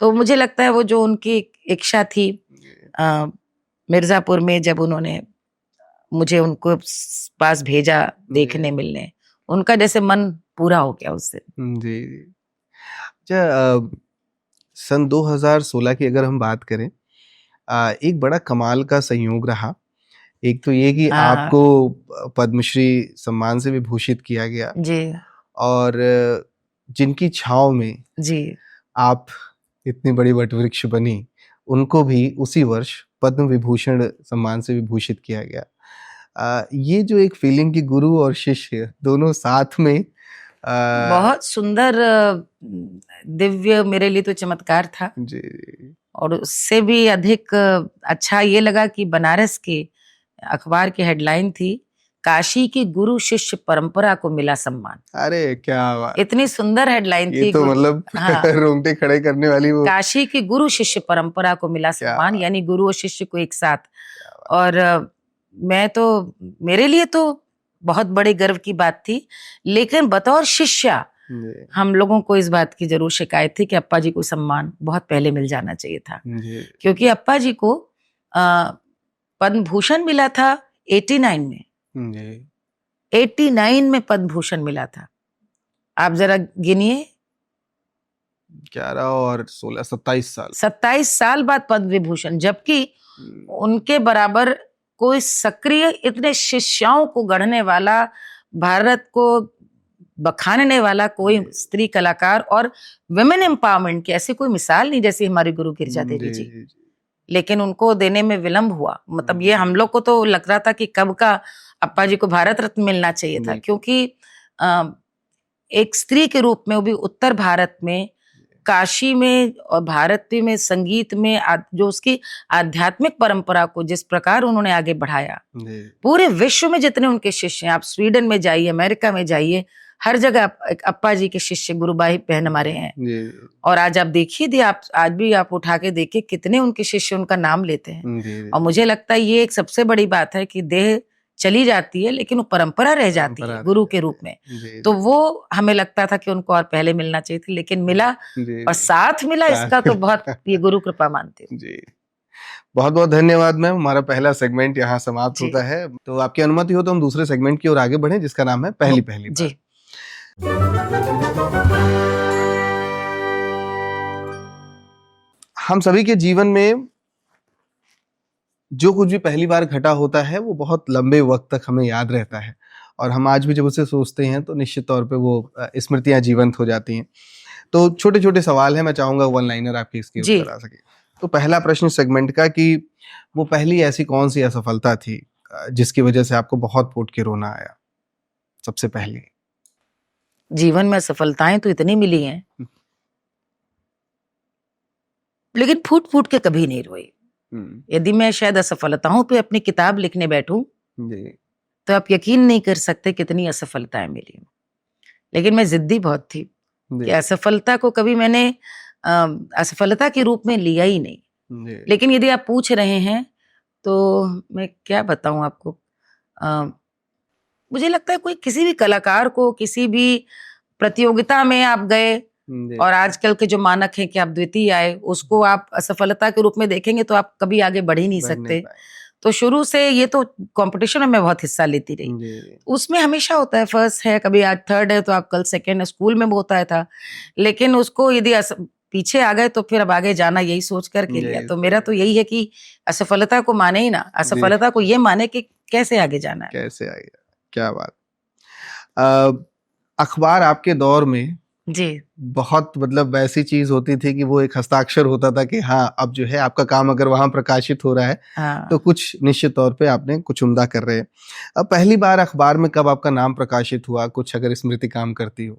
तो मुझे लगता है वो जो उनकी इच्छा थी मिर्जापुर में, जब उन्होंने मुझे उनको पास भेजा देखने मिलने, उनका जैसे मन पूरा हो गया उससे। जी। अच्छा, सन 2016 की अगर हम बात करें, एक बड़ा कमाल का संयोग रहा। एक तो ये कि आपको पद्मश्री सम्मान से विभूषित किया गया जी, और जिनकी छाव में जी आप इतनी बड़ी वटवृक्ष बनी, उनको भी उसी वर्ष पद्म विभूषण सम्मान से विभूषित किया गया। ये जो एक फीलिंग कि गुरु और शिष्य दोनों साथ में, बहुत सुंदर दिव्य, मेरे लिए तो चमत्कार था जी। और उससे भी अधिक अच्छा ये लगा कि बनारस के अखबार की हेडलाइन थी, काशी की गुरु शिष्य परंपरा को मिला सम्मान। अरे क्या बात, इतनी सुंदर हेडलाइन थी, तो मतलब रोंगटे खड़े करने वाली वो, काशी की गुरु शिष्य परंपरा को मिला सम्मान, यानी गुरु और शिष्य को एक साथ। और मैं तो, मेरे लिए तो बहुत बड़े गर्व की बात थी, लेकिन बतौर शिष्या हम लोगों को इस बात की जरूर शिकायत थी कि अप्पा जी को सम्मान बहुत पहले मिल जाना चाहिए था, क्योंकि अप्पा जी को पद्म भूषण मिला था 89 में। 89 में पद्म भूषण मिला था। आप जरा गिनिए, 11 और 16, 27 साल। 27 साल बाद पद्म विभूषण, जबकि उनके बराबर कोई सक्रिय इतने शिष्याओं को गढ़ने वाला, भारत को बखानने वाला कोई स्त्री कलाकार और विमेन एम्पावरमेंट की ऐसी कोई मिसाल नहीं जैसी हमारी गुरु गिरिजा देवी जी। लेकिन उनको देने में विलंब हुआ। मतलब ये हम लोग को तो लग रहा था कि कब का अप्पा जी को भारत रत्न मिलना चाहिए था, क्योंकि एक स्त्री के रूप में, वो भी उत्तर भारत में, काशी में और भारत में संगीत में जो उसकी आध्यात्मिक परंपरा को जिस प्रकार उन्होंने आगे बढ़ाया, पूरे विश्व में जितने उनके शिष्य हैं, आप स्वीडन में जाइए, अमेरिका में जाइए, हर जगह अप्पा जी के शिष्य गुरुबाई बहन हमारे हैं। और आज आप देखिए, आज भी आप उठा के देखिए कितने उनके शिष्य उनका नाम लेते हैं। और मुझे लगता है ये एक सबसे बड़ी बात है कि देह चली जाती है लेकिन वो परंपरा रह जाती है गुरु के रूप में। तो वो हमें लगता था कि उनको और पहले मिलना चाहिए था, लेकिन मिला और साथ मिला, इसका तो बहुत ये गुरु कृपा मानती हूँ जी। बहुत बहुत धन्यवाद मैम। हमारा पहला सेगमेंट यहाँ समाप्त होता है, तो आपकी अनुमति हो तो हम दूसरे सेगमेंट की ओर आगे बढ़े, जिसका नाम है पहली पहली बार। जी। हम सभी के जीवन में जो कुछ भी पहली बार घटा होता है वो बहुत लंबे वक्त तक हमें याद रहता है, और हम आज भी जब उसे सोचते हैं तो निश्चित तौर पे वो स्मृतियां जीवंत हो जाती हैं। तो छोटे छोटे सवाल हैं, मैं चाहूंगा वन लाइनर आपकी इसकी उत्तर आ सके। तो पहला प्रश्न सेगमेंट का कि वो पहली ऐसी कौन सी असफलता थी जिसकी वजह से आपको बहुत फूट के रोना आया? सबसे पहले जीवन में असफलताएं तो इतनी मिली हैं, लेकिन फूट फूट के कभी नहीं रोई। यदि मैं शायद असफलताओं पे अपनी किताब लिखने बैठूं तो आप यकीन नहीं कर सकते कितनी असफलताएं मिली। लेकिन मैं जिद्दी बहुत थी कि असफलता को कभी मैंने असफलता के रूप में लिया ही नहीं। लेकिन यदि आप पूछ रहे हैं तो मैं क्या बताऊं आपको, मुझे लगता है कोई किसी भी कलाकार को किसी भी प्रतियोगिता में आप गए और आजकल के जो मानक हैं कि आप द्वितीय आए, उसको आप असफलता के रूप में देखेंगे तो आप कभी आगे बढ़ ही नहीं सकते। तो शुरू से ये तो कंपटीशन में मैं बहुत हिस्सा लेती रही, उसमें हमेशा होता है फर्स्ट है, कभी आज थर्ड है तो आप कल सेकंड है, स्कूल में होता है था। लेकिन उसको यदि पीछे आ गए तो फिर अब आगे जाना यही सोच करके लिया। तो मेरा तो यही है कि असफलता को माने ही ना, असफलता को ये माने कि कैसे आगे जाना है, कैसे आगे। क्या बात। अखबार आपके दौर में जी बहुत मतलब वैसी चीज होती थी कि वो एक हस्ताक्षर होता था कि हाँ अब जो है आपका काम अगर वहां प्रकाशित हो रहा है तो कुछ निश्चित तौर पे आपने कुछ उम्दा कर रहे हैं। अब पहली बार अखबार में कब आपका नाम प्रकाशित हुआ, कुछ अगर स्मृति काम करती हो?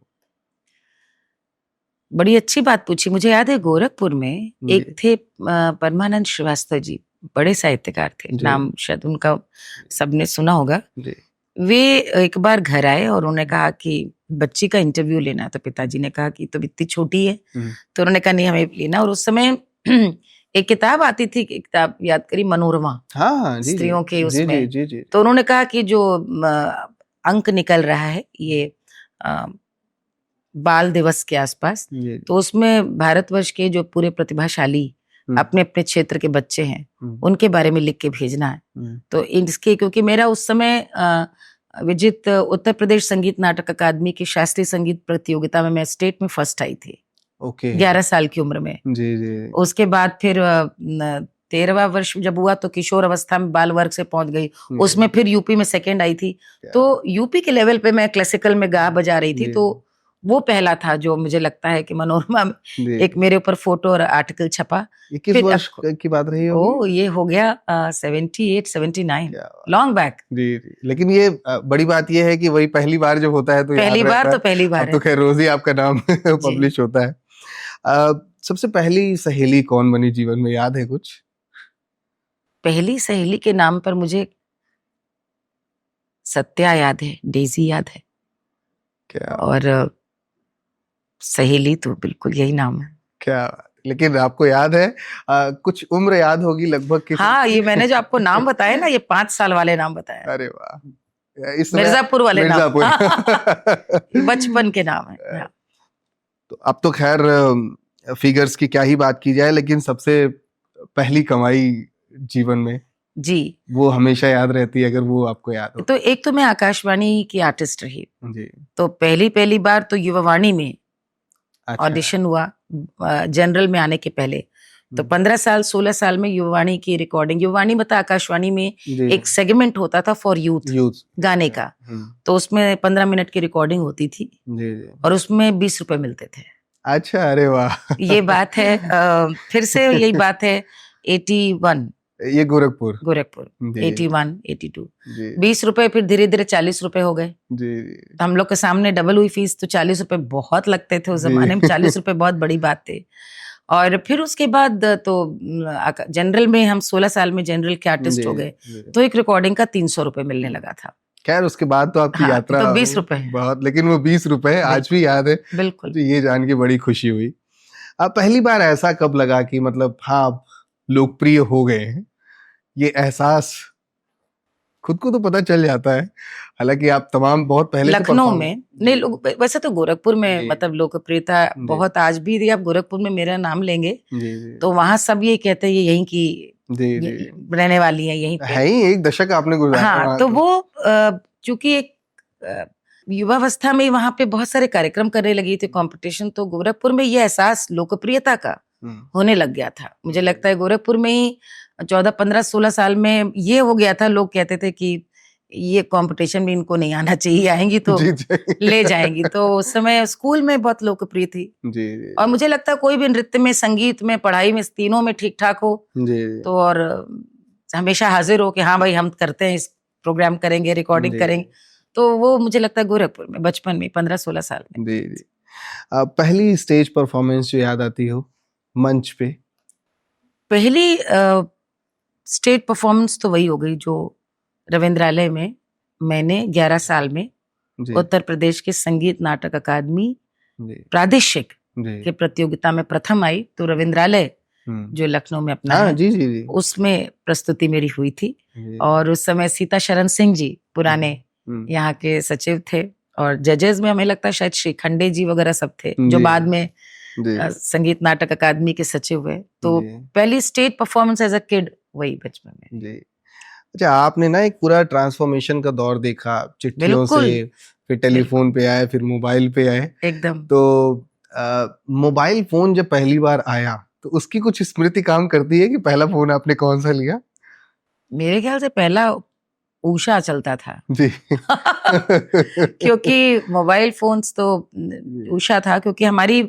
बड़ी अच्छी बात पूछी। मुझे याद है गोरखपुर में एक थे परमानंद श्रीवास्तव जी, बड़े साहित्यकार थे, नाम शायद उनका सबने सुना होगा। वे एक बार घर आए और उन्होंने कहा कि बच्ची का इंटरव्यू लेना। तो पिताजी ने कहा कि तो इतनी छोटी है, तो उन्होंने कहा नहीं हमें लेना। और उस समय एक किताब आती थी, किताब याद करी, मनोरमा, स्त्रियों के उसमें। तो उन्होंने कहा कि जो अंक निकल रहा है ये बाल दिवस के आसपास, तो उसमें भारतवर्ष के जो पूरे प्रतिभाशाली अपने अपने क्षेत्र के बच्चे हैं उनके बारे में लिख के भेजना है। तो इसके क्योंकि मेरा उस समय विजित उत्तर प्रदेश संगीत नाटक अकादमी की शास्त्रीय संगीत प्रतियोगिता में मैं स्टेट में फर्स्ट आई थी 11 साल की उम्र में। जी। उसके बाद फिर 13वां वर्ष जब हुआ तो किशोर अवस्था में बाल वर्ग से पहुंच गई, उसमें फिर यूपी में सेकंड आई थी। तो यूपी के लेवल पे मैं क्लासिकल में गा बजा रही थी, तो वो पहला था जो मुझे लगता है कि मनोरमा में एक मेरे ऊपर फोटो और आर्टिकल छपा। किस वर्ष की बात रही है? ओ ये हो गया 78 79, लॉन्ग बैक। जी। लेकिन ये बड़ी बात ये है कि वही पहली बार जब होता है तो पहली बार, तो पहली बार तो खैर रोज ही आपका नाम पब्लिश होता है। सबसे पहली सहेली कौन बनी जीवन में, याद है कुछ? पहली सहेली के नाम पर मुझे सत्या याद है, डेजी याद है, क्या? और सहेली तो बिल्कुल यही नाम है। क्या? लेकिन आपको याद है कुछ उम्र याद होगी लगभग किस? हाँ, ये मैंने जो आपको नाम बताया ना, ये 5 साल वाले नाम बताया। अरे वाह, मिर्जापुर वाले नाम बचपन के नाम है। तो अब तो खैर फिगर्स की क्या ही बात की जाए, लेकिन सबसे पहली कमाई जीवन में जी वो हमेशा याद रहती है अगर वो आपको याद हो। तो एक तो मैं आकाशवाणी की आर्टिस्ट रही जी। तो पहली बार तो युवावाणी में ऑडिशन हुआ जनरल में आने के पहले, तो 15 साल 16 साल में युवावाणी की रिकॉर्डिंग, युवावाणी मतलब आकाशवाणी में एक सेगमेंट होता था फॉर यूथ गाने का, तो उसमें 15 मिनट की रिकॉर्डिंग होती थी और उसमें 20 रुपए मिलते थे। अच्छा, अरे वाह। ये बात है फिर से यही बात है 81, ये गोरखपुर 81 82, 20 रुपए फिर धीरे धीरे 40 रुपए हो गए। तो हम लोग के सामने डबल हुई फीस, तो 40 रुपए बहुत लगते थे उस जमाने में, 40 रुपए बहुत बड़ी बात थी। और फिर उसके बाद तो जनरल में हम 16 साल में जनरल के आर्टिस्ट हो गए, तो एक रिकॉर्डिंग का 300 रुपए मिलने लगा था। खैर उसके बाद तो आपकी यात्रा तो 20 रुपए बहुत, लेकिन वो 20 रुपए आज भी याद है। बिल्कुल। तो ये जान के बड़ी खुशी हुई। अब पहली बार ऐसा कब लगा कि मतलब हाँ आप लोकप्रिय हो गए हैं? ये एहसास खुद को तो पता चल जाता है, हालांकि आप तमाम बहुत पहले लखनऊ में नहीं, लोग वैसे तो गोरखपुर में मतलब लोकप्रियता बहुत, आज भी यदि आप गोरखपुर में मेरा नाम लेंगे तो वहाँ सब ये कहते हैं ये यहीं की रहने वाली है, यहीं पे है ही, एक दशक आपने गुजारा। हाँ, तो वो चूंकि एक युवावस्था में वहाँ पे बहुत सारे कार्यक्रम करने लगी थी, कंपटीशन, तो गोरखपुर में ये एहसास लोकप्रियता का होने लग गया था। मुझे लगता है गोरखपुर में ही 14 15 16 साल में ये हो गया था, लोग कहते थे कि ये कंपटीशन में इनको नहीं आना चाहिए, आएंगी तो ले जाएंगी। तो उस समय स्कूल में बहुत लोकप्रिय थी। और मुझे लगता है कोई भी नृत्य में, संगीत में, पढ़ाई में, तीनों में ठीक ठाक हो तो और हमेशा हाजिर हो कि हाँ भाई हम करते हैं, इस प्रोग्राम करेंगे, रिकॉर्डिंग करेंगे, तो वो मुझे लगता है गोरखपुर में बचपन में 15-16 साल में। पहली स्टेज परफॉर्मेंस जो याद आती हो मंच पे? पहली स्टेज परफॉर्मेंस तो वही हो गई जो रविंद्रालय में मैंने 11 साल में उत्तर प्रदेश के संगीत नाटक अकादमी प्रादेशिक के प्रतियोगिता में प्रथम आई। तो रविंद्रालय जो लखनऊ में अपना है, जी। उसमें प्रस्तुति मेरी हुई थी। और उस समय सीता शरण सिंह जी पुराने यहाँ के सचिव थे, और जजेस में हमें लगता है शायद श्री खंडे जी वगैरह सब थे, जो बाद में संगीत नाटक अकादमी के सचिव हुए। तो पहली stage performance as a kid वही बचपन में। अच्छा, आपने ना एक पूरा ट्रांसफॉर्मेशन का दौर देखा, चिट्ठियों से फिर टेलीफोन पे आए, फिर मोबाइल पे आए एकदम। तो मोबाइल फोन जब पहली बार आया तो उसकी कुछ स्मृति काम करती है कि पहला फोन आपने कौन सा लिया? मेरे ख्याल से पहला उषा चलता था जी। क्योंकि मोबाइल फोन्स तो उषा था, क्योंकि हमारी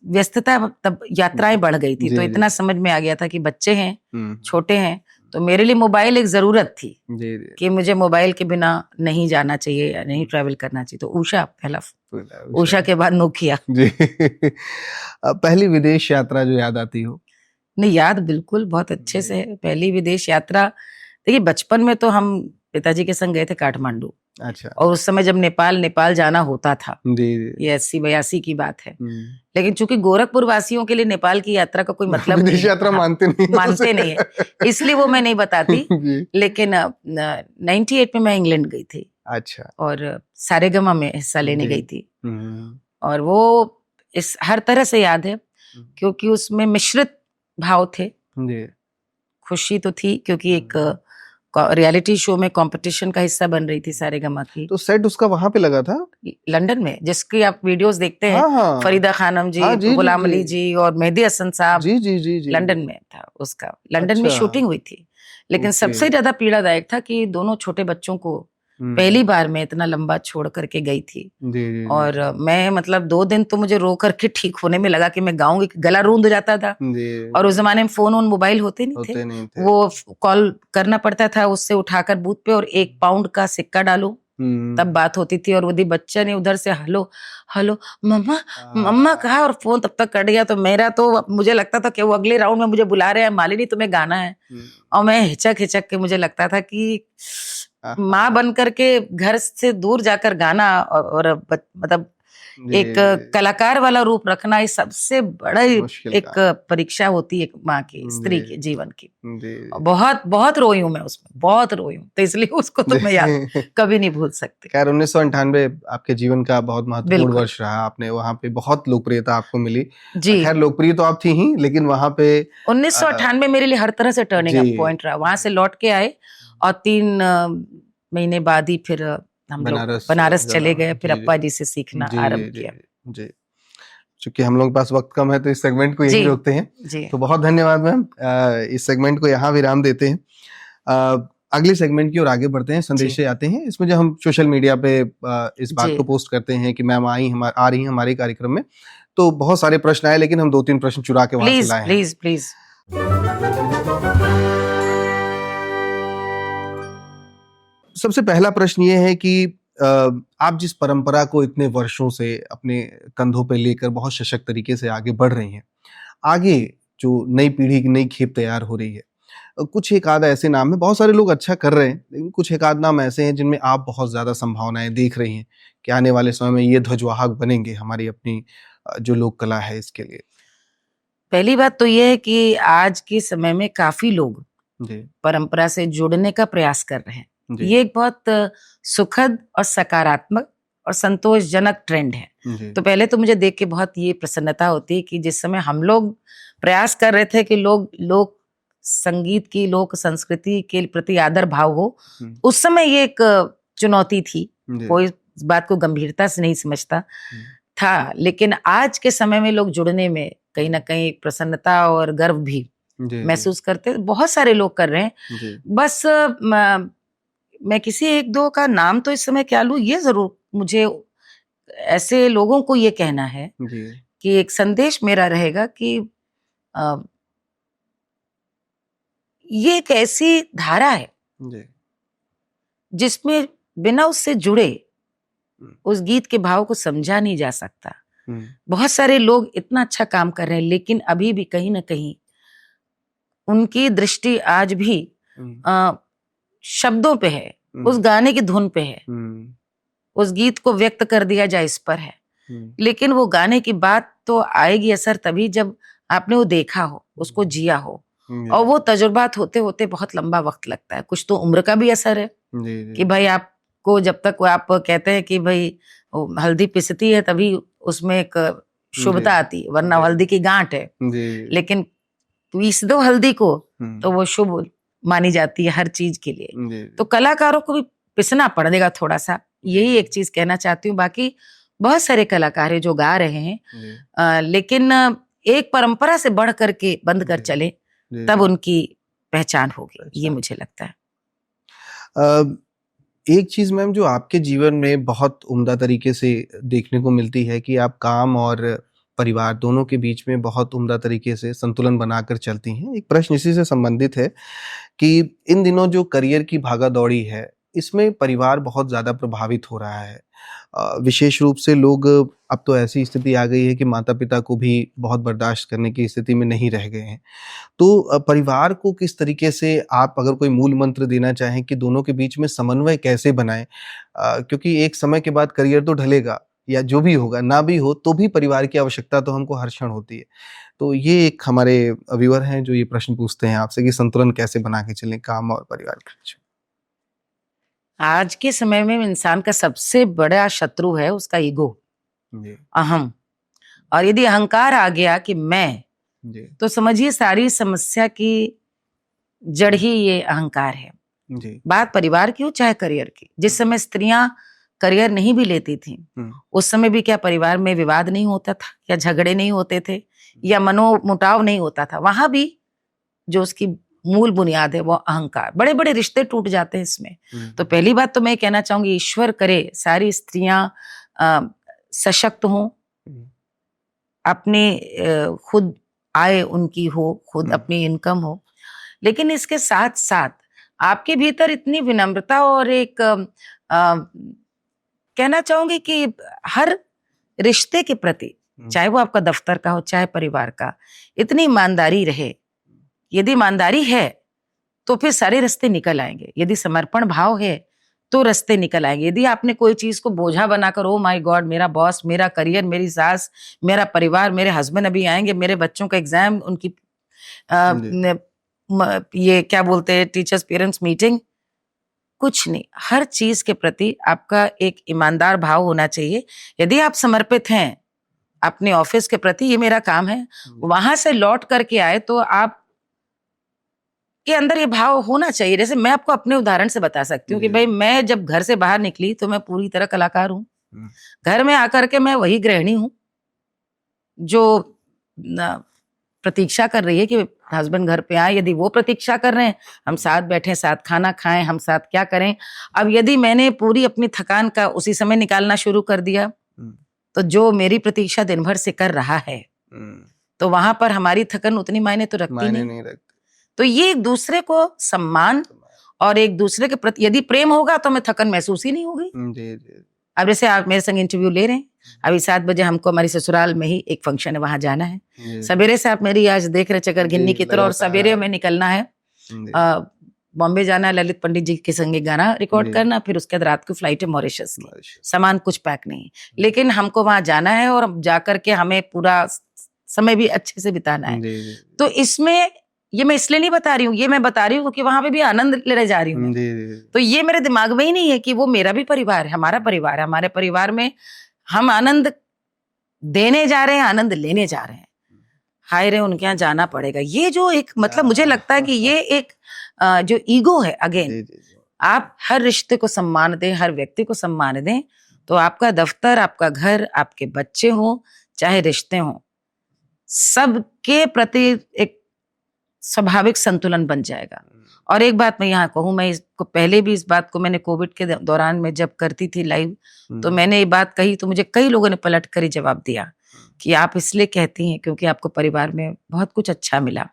व्यस्तता तब यात्राएं बढ़ गई थी, तो इतना समझ में आ गया था कि बच्चे हैं, छोटे हैं, तो मेरे लिए मोबाइल एक जरूरत थी कि मुझे मोबाइल के बिना नहीं जाना चाहिए या नहीं ट्रैवल करना चाहिए। तो उषा पहला, उषा के बाद नोकिया जी। पहली विदेश यात्रा जो याद आती हो? नहीं, याद बिल्कुल बहुत अच्छे से है। पहली विदेश यात्रा, देखिए बचपन में तो हम पिताजी के संग गए थे काठमांडू। अच्छा। और उस समय जब नेपाल जाना होता था, ये 80-82 की बात है। लेकिन चूंकि गोरखपुर वासियों के लिए नेपाल की यात्रा का कोई मतलब विदेश यात्रा मानते नहीं है, इसलिए वो मैं नहीं बताती। लेकिन 98 में मैं इंग्लैंड गई थी। अच्छा। और सारेगामा में हिस्सा लेने गई थी, और वो इस हर तरह से याद है, क्योंकि उसमें मिश्रित भाव थे। खुशी तो थी क्योंकि एक रियलिटी शो में कंपटीशन का हिस्सा बन रही थी सारेगामा की। तो सेट उसका वहां पे लगा था लंदन में, जिसकी आप वीडियोस देखते हैं। हाँ। फरीदा खानम जी, गुलाम अली जी और मेहदी हसन साहब। जी। लंदन में था उसका, लंदन में शूटिंग हुई थी। लेकिन सबसे ज्यादा पीड़ादायक था कि दोनों छोटे बच्चों को पहली बार मैं इतना लंबा छोड़ करके गई थी। और मैं मतलब 2 दिन तो मुझे रो करके ठीक होने में लगा कि मैं गाऊंगी, गला रूंध जाता था। और उस जमाने में फोन मोबाइल होते नहीं थे। वो कॉल करना पड़ता था, उससे उठाकर बूथ पे और 1 पाउंड का सिक्का डालो तब बात होती थी। और वो बच्चा ने उधर से हेलो मम्मा कहा, और फोन तब तक कट गया। तो मेरा तो मुझे लगता था कि वो अगले राउंड में मुझे बुला रहे हैं, मालिनी तुम्हें गाना है। और मैं हिचक के मुझे लगता था कि माँ बन करके घर से दूर जाकर गाना और मतलब एक कलाकार वाला रूप रखना, ये सबसे बड़ा एक परीक्षा होती है एक माँ की, स्त्री के जीवन की। बहुत रोई हूँ मैं उसमें, बहुत रोई हूँ। तो इसलिए उसको तो मैं याद कभी नहीं भूल सकती। खैर 1998 आपके जीवन का बहुत महत्वपूर्ण वर्ष रहा। आपने वहाँ पे बहुत लोकप्रियता आपको मिली जी। खैर लोकप्रिय तो आप थी ही, लेकिन वहाँ पे 1998 मेरे लिए हर तरह से टर्निंग पॉइंट रहा। वहां से लौट के आए और 3 महीने बाद ही फिर हम लोग बनारस चले गए, फिर अप्पा जी से सीखना आरंभ किया। जी। चूंकि हम लोग के पास वक्त कम है तो इस सेगमेंट को यही रोकते हैं जी। तो बहुत धन्यवाद मैम, इस सेगमेंट को यहाँ विराम देते हैं। अगले सेगमेंट की ओर आगे बढ़ते हैं, संदेशे आते हैं। इसमें जब हम सोशल मीडिया पे इस बात को पोस्ट करते हैं कि मैम आ रही हैं हमारे कार्यक्रम में, तो बहुत सारे प्रश्न आए, लेकिन हम 2-3 प्रश्न चुरा के वहां से लाए हैं। प्लीज। सबसे पहला प्रश्न ये है कि आप जिस परंपरा को इतने वर्षों से अपने कंधों पे लेकर बहुत सशक्त तरीके से आगे बढ़ रही हैं, आगे जो नई पीढ़ी की नई खेप तैयार हो रही है, कुछ एक आध ऐसे नाम है, बहुत सारे लोग अच्छा कर रहे हैं, लेकिन कुछ एक आध नाम ऐसे हैं जिनमें आप बहुत ज्यादा संभावनाएं देख रही हैं कि आने वाले समय में ये ध्वजवाहक बनेंगे हमारी अपनी जो लोक कला है इसके लिए। पहली बात तो ये है कि आज के समय में काफी लोग परंपरा से जुड़ने का प्रयास कर रहे हैं। ये एक बहुत सुखद और सकारात्मक और संतोषजनक ट्रेंड है। तो पहले तो मुझे देख के बहुत ये प्रसन्नता होती है कि जिस समय हम लोग प्रयास कर रहे थे कि लोग संगीत की, लोक संस्कृति के प्रति आदर भाव हो, उस समय ये एक चुनौती थी, कोई इस बात को गंभीरता से नहीं समझता था। लेकिन आज के समय में लोग जुड़ने में कहीं ना कहीं प्रसन्नता और गर्व भी महसूस करते हैं। बहुत सारे लोग कर रहे हैं। बस मैं किसी एक दो का नाम तो इस समय क्या लूं, ये जरूर मुझे ऐसे लोगों को ये कहना है कि एक संदेश मेरा रहेगा कि ये एक ऐसी धारा है जिसमें बिना उससे जुड़े उस गीत के भाव को समझा नहीं जा सकता। बहुत सारे लोग इतना अच्छा काम कर रहे हैं, लेकिन अभी भी कहीं ना कहीं उनकी दृष्टि आज भी शब्दों पे है, उस गाने की धुन पे है, उस गीत को व्यक्त कर दिया जाए इस पर है। लेकिन वो गाने की बात तो आएगी असर तभी जब आपने वो देखा हो, उसको जिया हो, और वो तजुर्बात होते होते बहुत लंबा वक्त लगता है। कुछ तो उम्र का भी असर है कि भाई आपको जब तक आप कहते हैं कि भाई हल्दी पिसती है तभी उसमें एक शुभता आती है, वरना हल्दी की गांठ है। लेकिन पीस दो हल्दी को तो वो शुभ मानी जाती है हर चीज के लिए। तो कलाकारों को भी पिसना पड़ेगा थोड़ा सा, यही एक चीज कहना चाहती हूँ। बाकी बहुत सारे कलाकार हैं जो गा रहे हैं, लेकिन एक परंपरा से बढ़ करके बंद कर चले तब उनकी पहचान होगी, ये मुझे लगता है। एक चीज मैम जो आपके जीवन में बहुत उम्दा तरीके से देखने को मिलती है कि आप काम और परिवार दोनों के बीच में बहुत उम्दा तरीके से संतुलन बनाकर चलती हैं। एक प्रश्न इसी से संबंधित है कि इन दिनों जो करियर की भागा दौड़ी है, इसमें परिवार बहुत ज़्यादा प्रभावित हो रहा है। विशेष रूप से लोग, अब तो ऐसी स्थिति आ गई है कि माता पिता को भी बहुत बर्दाश्त करने की स्थिति में नहीं रह गए हैं। तो परिवार को किस तरीके से, आप अगर कोई मूल मंत्र देना चाहें कि दोनों के बीच में समन्वय कैसे बनाएं, क्योंकि एक समय के बाद करियर तो ढलेगा या जो भी होगा, ना भी हो तो भी परिवार की आवश्यकता तो हमको हर क्षण होती है। तो ये एक हमारे व्यूअर हैं जो ये प्रश्न पूछते हैं आपसे कि संतुलन कैसे बना के चलें काम और परिवार के बीच। आज के समय में इंसान का सबसे बड़ा शत्रु है उसका ईगो, अहम। और यदि अहंकार आ गया कि मैं, तो समझिए सारी समस्या की जड़ ही ये अहंकार है। बात परिवार की हो चाहे करियर की। जिस समय स्त्रियां करियर नहीं भी लेती थी, उस समय भी क्या परिवार में विवाद नहीं होता था, या झगड़े नहीं होते थे, या मनोमुटाव नहीं होता था? वहां भी जो उसकी मूल बुनियाद है वो अहंकार। बड़े बड़े रिश्ते टूट जाते हैं इसमें। तो पहली बात तो मैं कहना चाहूंगी, ईश्वर करे सारी स्त्रियां सशक्त हों, अपने खुद आय उनकी हो, खुद अपनी इनकम हो। लेकिन इसके साथ साथ आपके भीतर इतनी विनम्रता और एक कहना चाहूंगी कि हर रिश्ते के प्रति, चाहे वो आपका दफ्तर का हो चाहे परिवार का, इतनी ईमानदारी रहे। यदि ईमानदारी है तो फिर सारे रास्ते निकल आएंगे। यदि समर्पण भाव है तो रास्ते निकल आएंगे। यदि आपने कोई चीज को बोझा बनाकर, ओ माय गॉड, मेरा बॉस, मेरा करियर, मेरी सास, मेरा परिवार, मेरे हस्बैंड अभी आएंगे, मेरे बच्चों का एग्जाम, उनकी ये क्या बोलते हैं, टीचर्स पेरेंट्स मीटिंग, कुछ नहीं। हर चीज के प्रति आपका एक ईमानदार भाव होना चाहिए। यदि आप समर्पित हैं अपने ऑफिस के प्रति, ये मेरा काम है, वहां से लौट करके आए तो आप के अंदर ये भाव होना चाहिए। जैसे मैं आपको अपने उदाहरण से बता सकती हूँ कि भाई मैं जब घर से बाहर निकली तो मैं पूरी तरह कलाकार हूँ, घर में आकर के मैं वही गृहिणी हूँ, जो प्रतीक्षा कर रही है कि हस्बैंड घर पे आए, यदि वो प्रतीक्षा कर रहे हैं, हम साथ बैठे, साथ खाना खाएं, हम साथ क्या करें। अब यदि मैंने पूरी अपनी थकान का उसी समय निकालना शुरू कर दिया, तो जो मेरी प्रतीक्षा दिन भर से कर रहा है, तो वहां पर हमारी थकन उतनी मायने तो रखती नहीं। तो ये एक दूसरे को सम्मान और एक दूसरे के प्रति यदि प्रेम होगा तो हमें थकन महसूस ही नहीं होगी। अब जैसे आप मेरे संग इंटरव्यू ले रहे हैं, अभी 7 बजे हमको हमारी ससुराल में ही एक फंक्शन है, वहां जाना है। सवेरे से आप मेरी आज देख रहे चक्कर गिन्नी की तरह, और सवेरे में निकलना है, बॉम्बे जाना है, ललित पंडित जी के संग गाना रिकॉर्ड करना, फिर उसके बाद रात को फ्लाइट है मॉरिशस की। सामान कुछ पैक नहीं, लेकिन हमको वहां जाना है और जाकर के हमें पूरा समय भी अच्छे से बिताना है। तो इसमें ये मैं इसलिए नहीं बता रही हूँ, ये मैं बता रही हूँ क्योंकि वहां पे भी आनंद ले जा रही हूँ। तो ये मेरे दिमाग में ही नहीं है कि वो मेरा भी परिवार है, हमारा परिवार है, हमारे परिवार में हम आनंद देने जा रहे हैं, आनंद लेने जा रहे हैं। हाय रे उनके यहाँ जाना पड़ेगा, ये जो एक मतलब मुझे लगता है कि ये एक जो ईगो है, अगेन आप हर रिश्ते को सम्मान दें, हर व्यक्ति को सम्मान दें, तो आपका दफ्तर, आपका घर, आपके बच्चे हो, चाहे रिश्ते हो, सबके प्रति एक स्वाभाविक संतुलन बन जाएगा। और एक बात मैं यहाँ कहूँ, मैं इसको पहले भी इस बात को मैंने कोविड के दौरान में जब करती थी लाइव, तो मैंने ये बात कही, तो मुझे कई लोगों ने पलट कर ही जवाब दिया कि आप इसलिए कहती हैं क्योंकि आपको परिवार में बहुत कुछ अच्छा मिला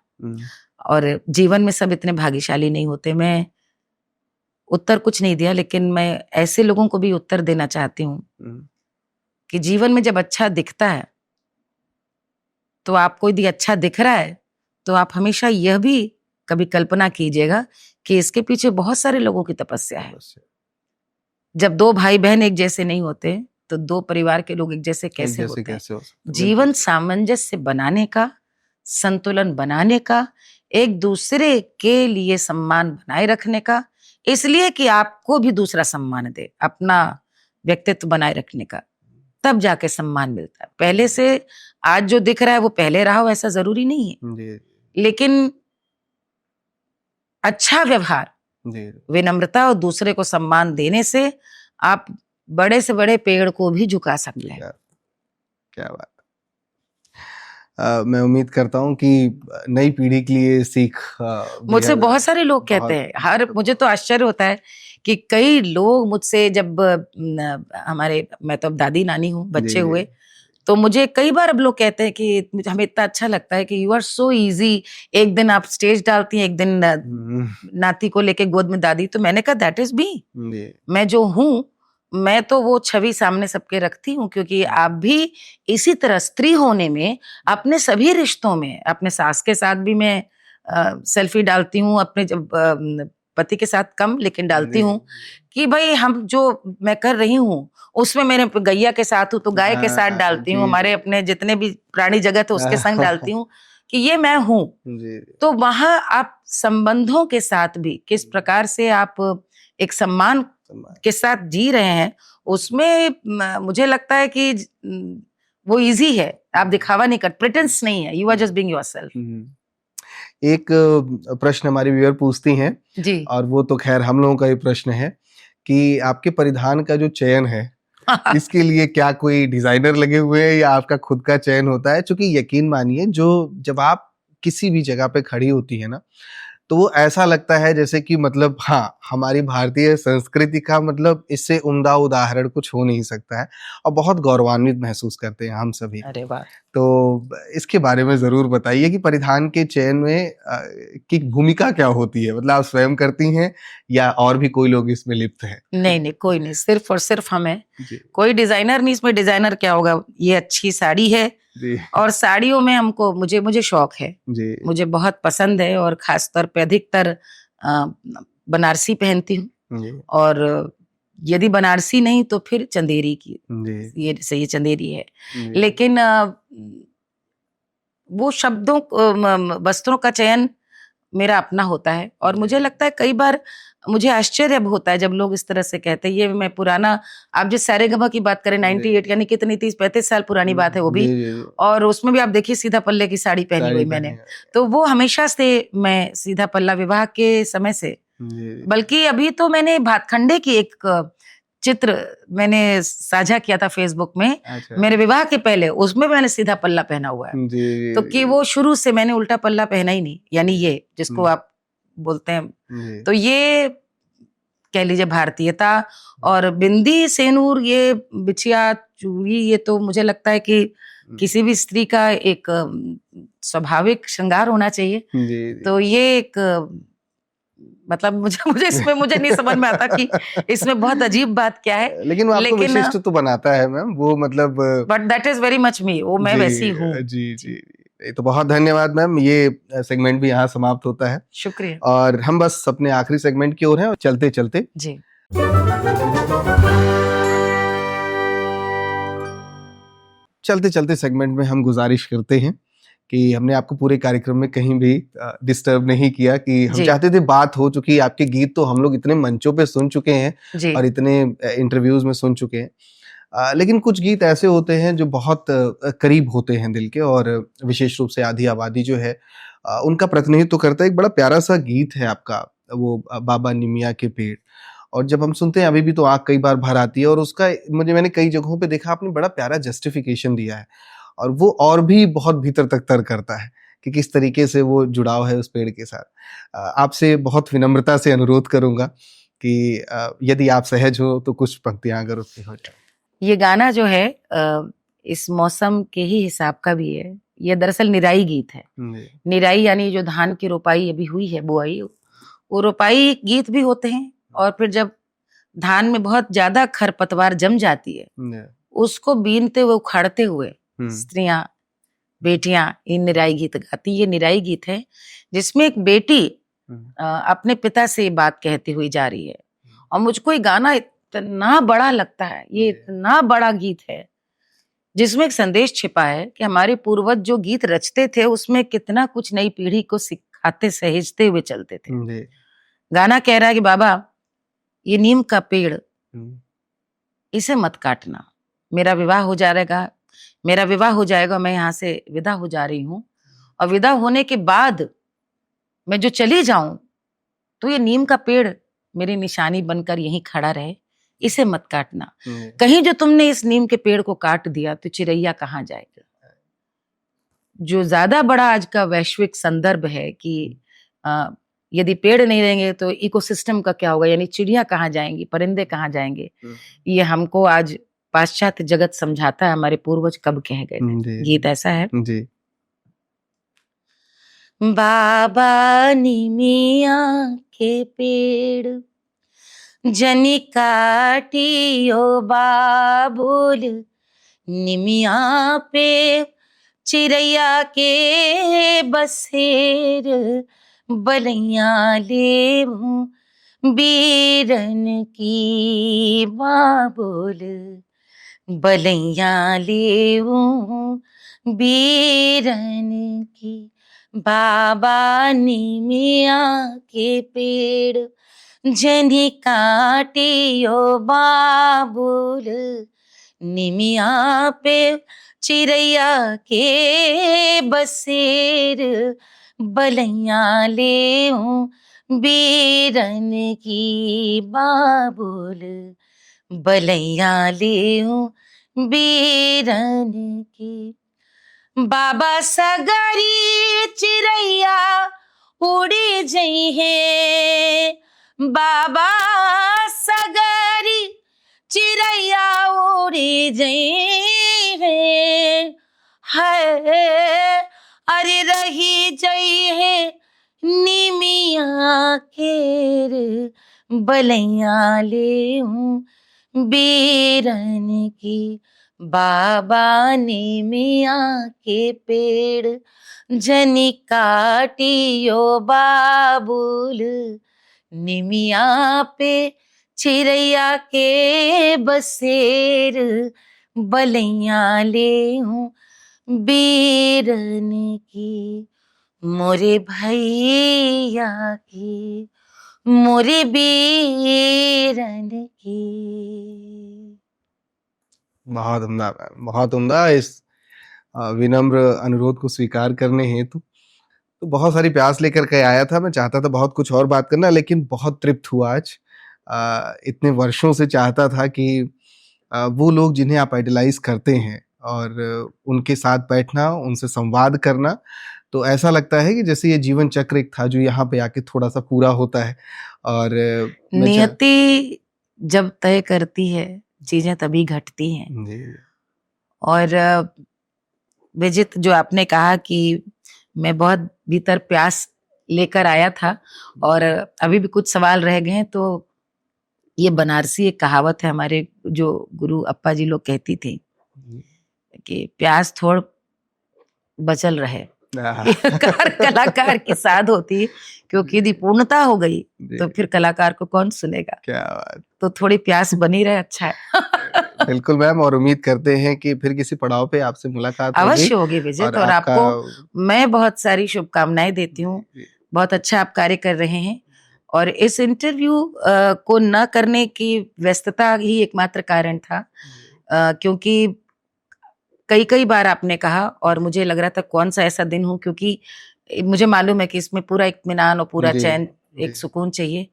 और जीवन में सब इतने भाग्यशाली नहीं होते। मैं उत्तर कुछ नहीं दिया, लेकिन मैं ऐसे लोगों को भी उत्तर देना चाहती हूँ कि जीवन में जब अच्छा दिखता है, तो आपको यदि अच्छा दिख रहा है, तो आप हमेशा यह भी कभी कल्पना कीजिएगा कि इसके पीछे बहुत सारे लोगों की तपस्या है। जब 2 भाई बहन एक जैसे नहीं होते, तो 2 परिवार के लोग एक जैसे कैसे होते हैं? जीवन सामंजस्य बनाने का, संतुलन बनाने का, एक दूसरे के लिए सम्मान बनाए रखने का, इसलिए कि आपको भी दूसरा सम्मान दे, अपना व्यक्तित्व बनाए रखने का, तब जाके सम्मान मिलता है। पहले से आज जो दिख रहा है वो पहले रहा हो ऐसा जरूरी नहीं है, लेकिन अच्छा व्यवहार, विनम्रता और दूसरे को सम्मान देने से आप बड़े से बड़े पेड़ को भी झुका सकते हैं। क्या बात। मैं उम्मीद करता हूँ कि नई पीढ़ी के लिए सीख मुझसे बहुत सारे लोग कहते हैं, मुझे तो आश्चर्य होता है कि कई लोग मुझसे जब मैं तो अब दादी नानी हूँ, बच्चे हुए, तो मुझे कई बार अब लोग कहते हैं कि हमें इतना अच्छा लगता है कि यू आर सो इजी। एक दिन आप स्टेज डालती हैं, एक दिन नाती को लेके गोद में दादी, तो मैंने कहा दैट इज मी, मैं जो हूँ, मैं तो वो छवि सामने सबके रखती हूँ, क्योंकि आप भी इसी तरह स्त्री होने में, अपने सभी रिश्तों में, अपने सास के साथ भी मैं सेल्फी डालती हूँ, अपने जब पति के साथ कम लेकिन डालती हूँ कि भाई हम जो मैं कर रही हूँ उसमें मेरे गैया के साथ हूँ तो गाय के साथ डालती हूँ, हमारे अपने जितने भी प्राणी जगत है उसके संग डालती हूँ कि ये मैं हूँ। तो वहां आप संबंधों के साथ भी किस प्रकार से आप एक सम्मान के साथ जी रहे हैं, उसमें मुझे लगता है कि वो इजी है, आप दिखावा नहीं कर, प्रिटेंस नहीं है, you are just being yourself. एक प्रश्न हमारी व्यूअर पूछती हैं जी, और वो तो खैर हम लोगों का ही प्रश्न है कि आपके परिधान का जो चयन है इसके लिए क्या कोई डिजाइनर लगे हुए हैं या आपका खुद का चयन होता है? क्योंकि यकीन मानिए, जो जब आप किसी भी जगह पे खड़ी होती है ना, तो वो ऐसा लगता है जैसे कि मतलब हाँ, हमारी भारतीय संस्कृति का मतलब इससे उम्दा उदाहरण कुछ हो नहीं सकता है और बहुत गौरवान्वित महसूस करते हैं हम सभी। अरे वाह। तो इसके बारे में जरूर बताइए कि परिधान के चयन में की भूमिका क्या होती है? मतलब आप स्वयं करती हैं या और भी कोई लोग इसमें लिप्त हैं? नहीं, कोई नहीं, सिर्फ और सिर्फ हमें, कोई डिजाइनर नहीं। इसमें डिजाइनर क्या होगा, ये अच्छी साड़ी है और साड़ियों में हमको मुझे शौक है, मुझे बहुत पसंद है और खासतौर पे अधिकतर बनारसी पहनती हूँ, और यदि बनारसी नहीं तो फिर चंदेरी की, ये चंदेरी है। लेकिन वो शब्दों वस्त्रों का चयन मेरा अपना होता है और मुझे लगता है कई बार मुझे आश्चर्य होता है जब लोग इस तरह से कहते हैं। ये मैं पुराना, आप जिस सारेगमा की बात करें 98 यानी कितनी 30-35 साल पुरानी बात है वो भी, और उसमें भी आप देखिए सीधा पल्ले की साड़ी पहनी हुई मैंने, तो वो हमेशा से मैं सीधा पल्ला विवाह के समय से, बल्कि अभी तो मैंने भातखंडे की एक चित्र मैंने साझा किया था फेसबुक में, अच्छा। मेरे विवाह के पहले, उसमें मैंने सीधा पल्ला पहना हुआ है। जी, तो कि वो शुरू से मैंने उल्टा पल्ला पहना ही नहीं, यानी ये जिसको आप बोलते हैं। जी, तो ये कह लीजिए भारतीयता, और बिंदी, सेनूर, ये बिछिया, चूड़ी, ये तो मुझे लगता है कि किसी भी स्त्री का एक स्वाभाविक श्रृंगार होना चाहिए। जी, जी। तो ये एक मतलब मुझे इसमें मुझे नहीं समझ में आता कि इसमें बहुत अजीब बात क्या है। लेकिन वो आपको विशिष्ट तो बनाता है मैम, वो मतलब but that is very much me, वो मैं वैसी हूँ। जी जी जी। तो बहुत धन्यवाद मैम, ये सेगमेंट भी यहाँ समाप्त होता है। शुक्रिया। और हम बस अपने आखिरी सेगमेंट की ओर हैं, चलते चलते जी। चलते चलते सेगमेंट में हम गुजारिश करते हैं कि हमने आपको पूरे कार्यक्रम में कहीं भी डिस्टर्ब नहीं किया, कि हम चाहते थे बात हो चुकी, आपके गीत तो हम लोग इतने मंचों पे सुन चुके हैं और इतने इंटरव्यूज में सुन चुके हैं, लेकिन कुछ गीत ऐसे होते हैं जो बहुत करीब होते हैं दिल के, और विशेष रूप से आधी आबादी जो है उनका प्रतिनिधित्व करता है। एक बड़ा प्यारा सा गीत है आपका, वो बाबा निमिया के पेड़, और जब हम सुनते हैं अभी भी तो आँख कई बार भर आती है, और उसका मैंने कई जगहों पे देखा आपने बड़ा प्यारा जस्टिफिकेशन दिया है, और वो और भी बहुत भीतर तक तर करता है कि किस तरीके से वो जुड़ाव है उस पेड़ के साथ। आपसे बहुत विनम्रता से अनुरोध करूंगा कि यदि आप सहज हो तो कुछ पंक्तियां अगर उसमें हो जाए। ये गाना जो है इस मौसम के ही हिसाब का भी है। ये दरअसल निराई गीत है। निराई यानी जो धान की रोपाई अभी हुई है, बुआई, वो रोपाई गीत भी होते हैं। और फिर जब धान में बहुत ज्यादा खरपतवार जम जाती है, उसको बीनते हुए, उखाड़ते हुए स्त्रियां, बेटियां इन निराई गीत गाती। ये निराई गीत है जिसमें एक बेटी अपने पिता से बात कहती हुई जा रही है। और मुझको ये गाना इतना बड़ा लगता है, ये इतना बड़ा गीत है जिसमें एक संदेश छिपा है कि हमारे पूर्वज जो गीत रचते थे उसमें कितना कुछ नई पीढ़ी को सिखाते, सहेजते हुए चलते थे। गाना कह रहा है कि बाबा, ये नीम का पेड़, इसे मत काटना। मेरा विवाह हो जाएगा, मैं यहाँ से विदा हो जा रही हूँ, और विदा होने के बाद मैं जो चली जाऊं तो ये नीम का पेड़ मेरी निशानी बनकर यहीं खड़ा रहे, इसे मत काटना। कहीं जो तुमने इस नीम के पेड़ को काट दिया तो चिड़ैया कहाँ जाएगा। जो ज्यादा बड़ा आज का वैश्विक संदर्भ है कि यदि पेड़ नहीं रहेंगे तो इकोसिस्टम का क्या होगा, यानी चिड़िया कहाँ जाएंगी, परिंदे कहाँ जाएंगे। ये हमको आज पाश्चात्य जगत समझाता है, हमारे पूर्वज कब कह गए थे। गीत ऐसा है जी। बाबा निमिया के पेड़ जनी काटियो बाबुल, निमिया पे चिड़ैया के बसेर, बलैया ले बीरन की बाबुल, बलैया ले बीरन की। बाबा निमिया के पेड़ जनी काटियो बाबुल, निमिया पे चिड़ैया के बसेर, बलैया ले बीरन की बाबुल, बलैया ले बीरन की। बाबा सगरी चिड़ैया उड़ी जई है, बाबा सगरी चिड़ैया उड़ी जई है, अरे रही जई है निमिया केर, बलैया ले बीरन की। बाबा निमिया के पेड़ जनी काटियो बाबुल, निमिया पे चिड़ैया के बसेर, बलैया ले बीरन की। मोरे भैया की, मोरे बीरन की। बहुत उम्दा, बहुत उम्दा। इस विनम्र अनुरोध को स्वीकार करने हेतु तो बहुत सारी प्यास लेकर के आया था। मैं चाहता था बहुत कुछ और बात करना, लेकिन बहुत तृप्त हुआ आज। इतने वर्षों से चाहता था कि वो लोग जिन्हें आप आइडलाइज करते हैं और उनके साथ बैठना, उनसे संवाद करना, तो ऐसा लगता है कि जैसे ये जीवन चक्र एक था जो यहाँ पे आके थोड़ा सा पूरा होता है। और नियति जब तय करती है चीजें तभी घटती हैं। जी। और विजित, जो आपने कहा कि मैं बहुत भीतर प्यास लेकर आया था और अभी भी कुछ सवाल रह गए हैं, तो ये बनारसी एक कहावत है, हमारे जो गुरु अप्पा जी लोग कहती थी कि प्यास थोड़ बचल रहे। कलाकार की साध होती है, क्योंकि यदि पूर्णता हो गई तो फिर कलाकार को कौन सुनेगा। क्या बात। तो थोड़ी प्यास बनी रहे, अच्छा है। बिल्कुल मैम, और उम्मीद करते हैं कि फिर किसी पड़ाव पे आपसे मुलाकात अवश्य होगी विजित, और आपको मैं बहुत सारी शुभकामनाएं देती हूँ। बहुत अच्छा आप कार्य कर रहे हैं, और इस इंटरव्यू को न करने की व्यस्तता ही एकमात्र कारण था, क्योंकि कई बार आपने कहा और मुझे लग रहा था कौन सा ऐसा दिन हो, क्योंकि मुझे मालूम है कि इसमें पूरा इत्मीनान और पूरा चैन, एक सुकून चाहिए।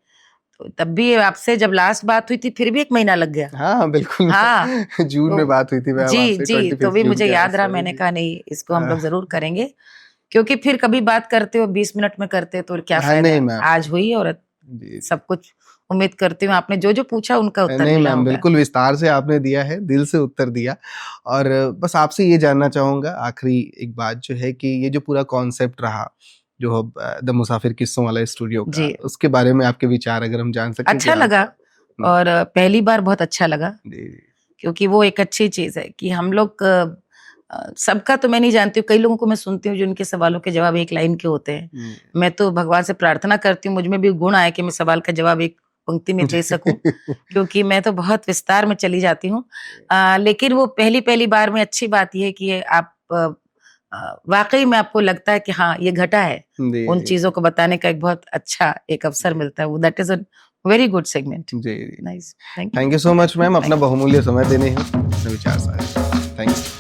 तो तब भी आपसे जब लास्ट बात हुई थी फिर भी 1 महीना लग गया। हाँ बिल्कुल। हाँ, जून में बात हुई थी मैम आपसे, जी, तो भी मुझे याद रहा। मैंने कहा नहीं, इसको हम लोग जरूर करेंगे, क्योंकि फिर कभी बात करते हो 20 मिनट में करते तो क्या फायदा। आज हुई और सब कुछ उम्मीद करती हूँ आपने जो जो पूछा उनका उत्तर नहीं मिला मैम, बिल्कुल विस्तार से आपने दिया है, दिल से उत्तर दिया। और बस आपसे ये जानना चाहूंगा आखिरी एक बात जो है कि ये जो पूरा कॉन्सेप्ट रहा जो द मुसाफिर किस्सों वाला स्टूडियो का, उसके बारे में आपके विचार अगर हम जान सकें। अच्छा लगा, और पहली बार बहुत अच्छा लगा, क्योंकि वो एक अच्छी चीज है कि हम लोग सबका तो मैं नहीं जानती हूँ, कई लोगों को मैं सुनती हूँ जिनके सवालों के जवाब एक लाइन के होते हैं। मैं तो भगवान से प्रार्थना करती हूँ मुझ में भी गुण आए कि मैं सवाल का जवाब एक पंक्ति में दे सकूं, क्योंकि मैं तो बहुत विस्तार में चली जाती हूँ। लेकिन वो पहली बार में अच्छी बात यह है कि आप वाकई में आपको लगता है कि हाँ ये घटा है, उन चीजों को बताने का एक बहुत अच्छा एक अवसर मिलता है। That is a very good segment. जी, nice. Thank you so much ma'am, अपना बहुमूल्य समय देने हैं, अपने विचार साझा। Thank you.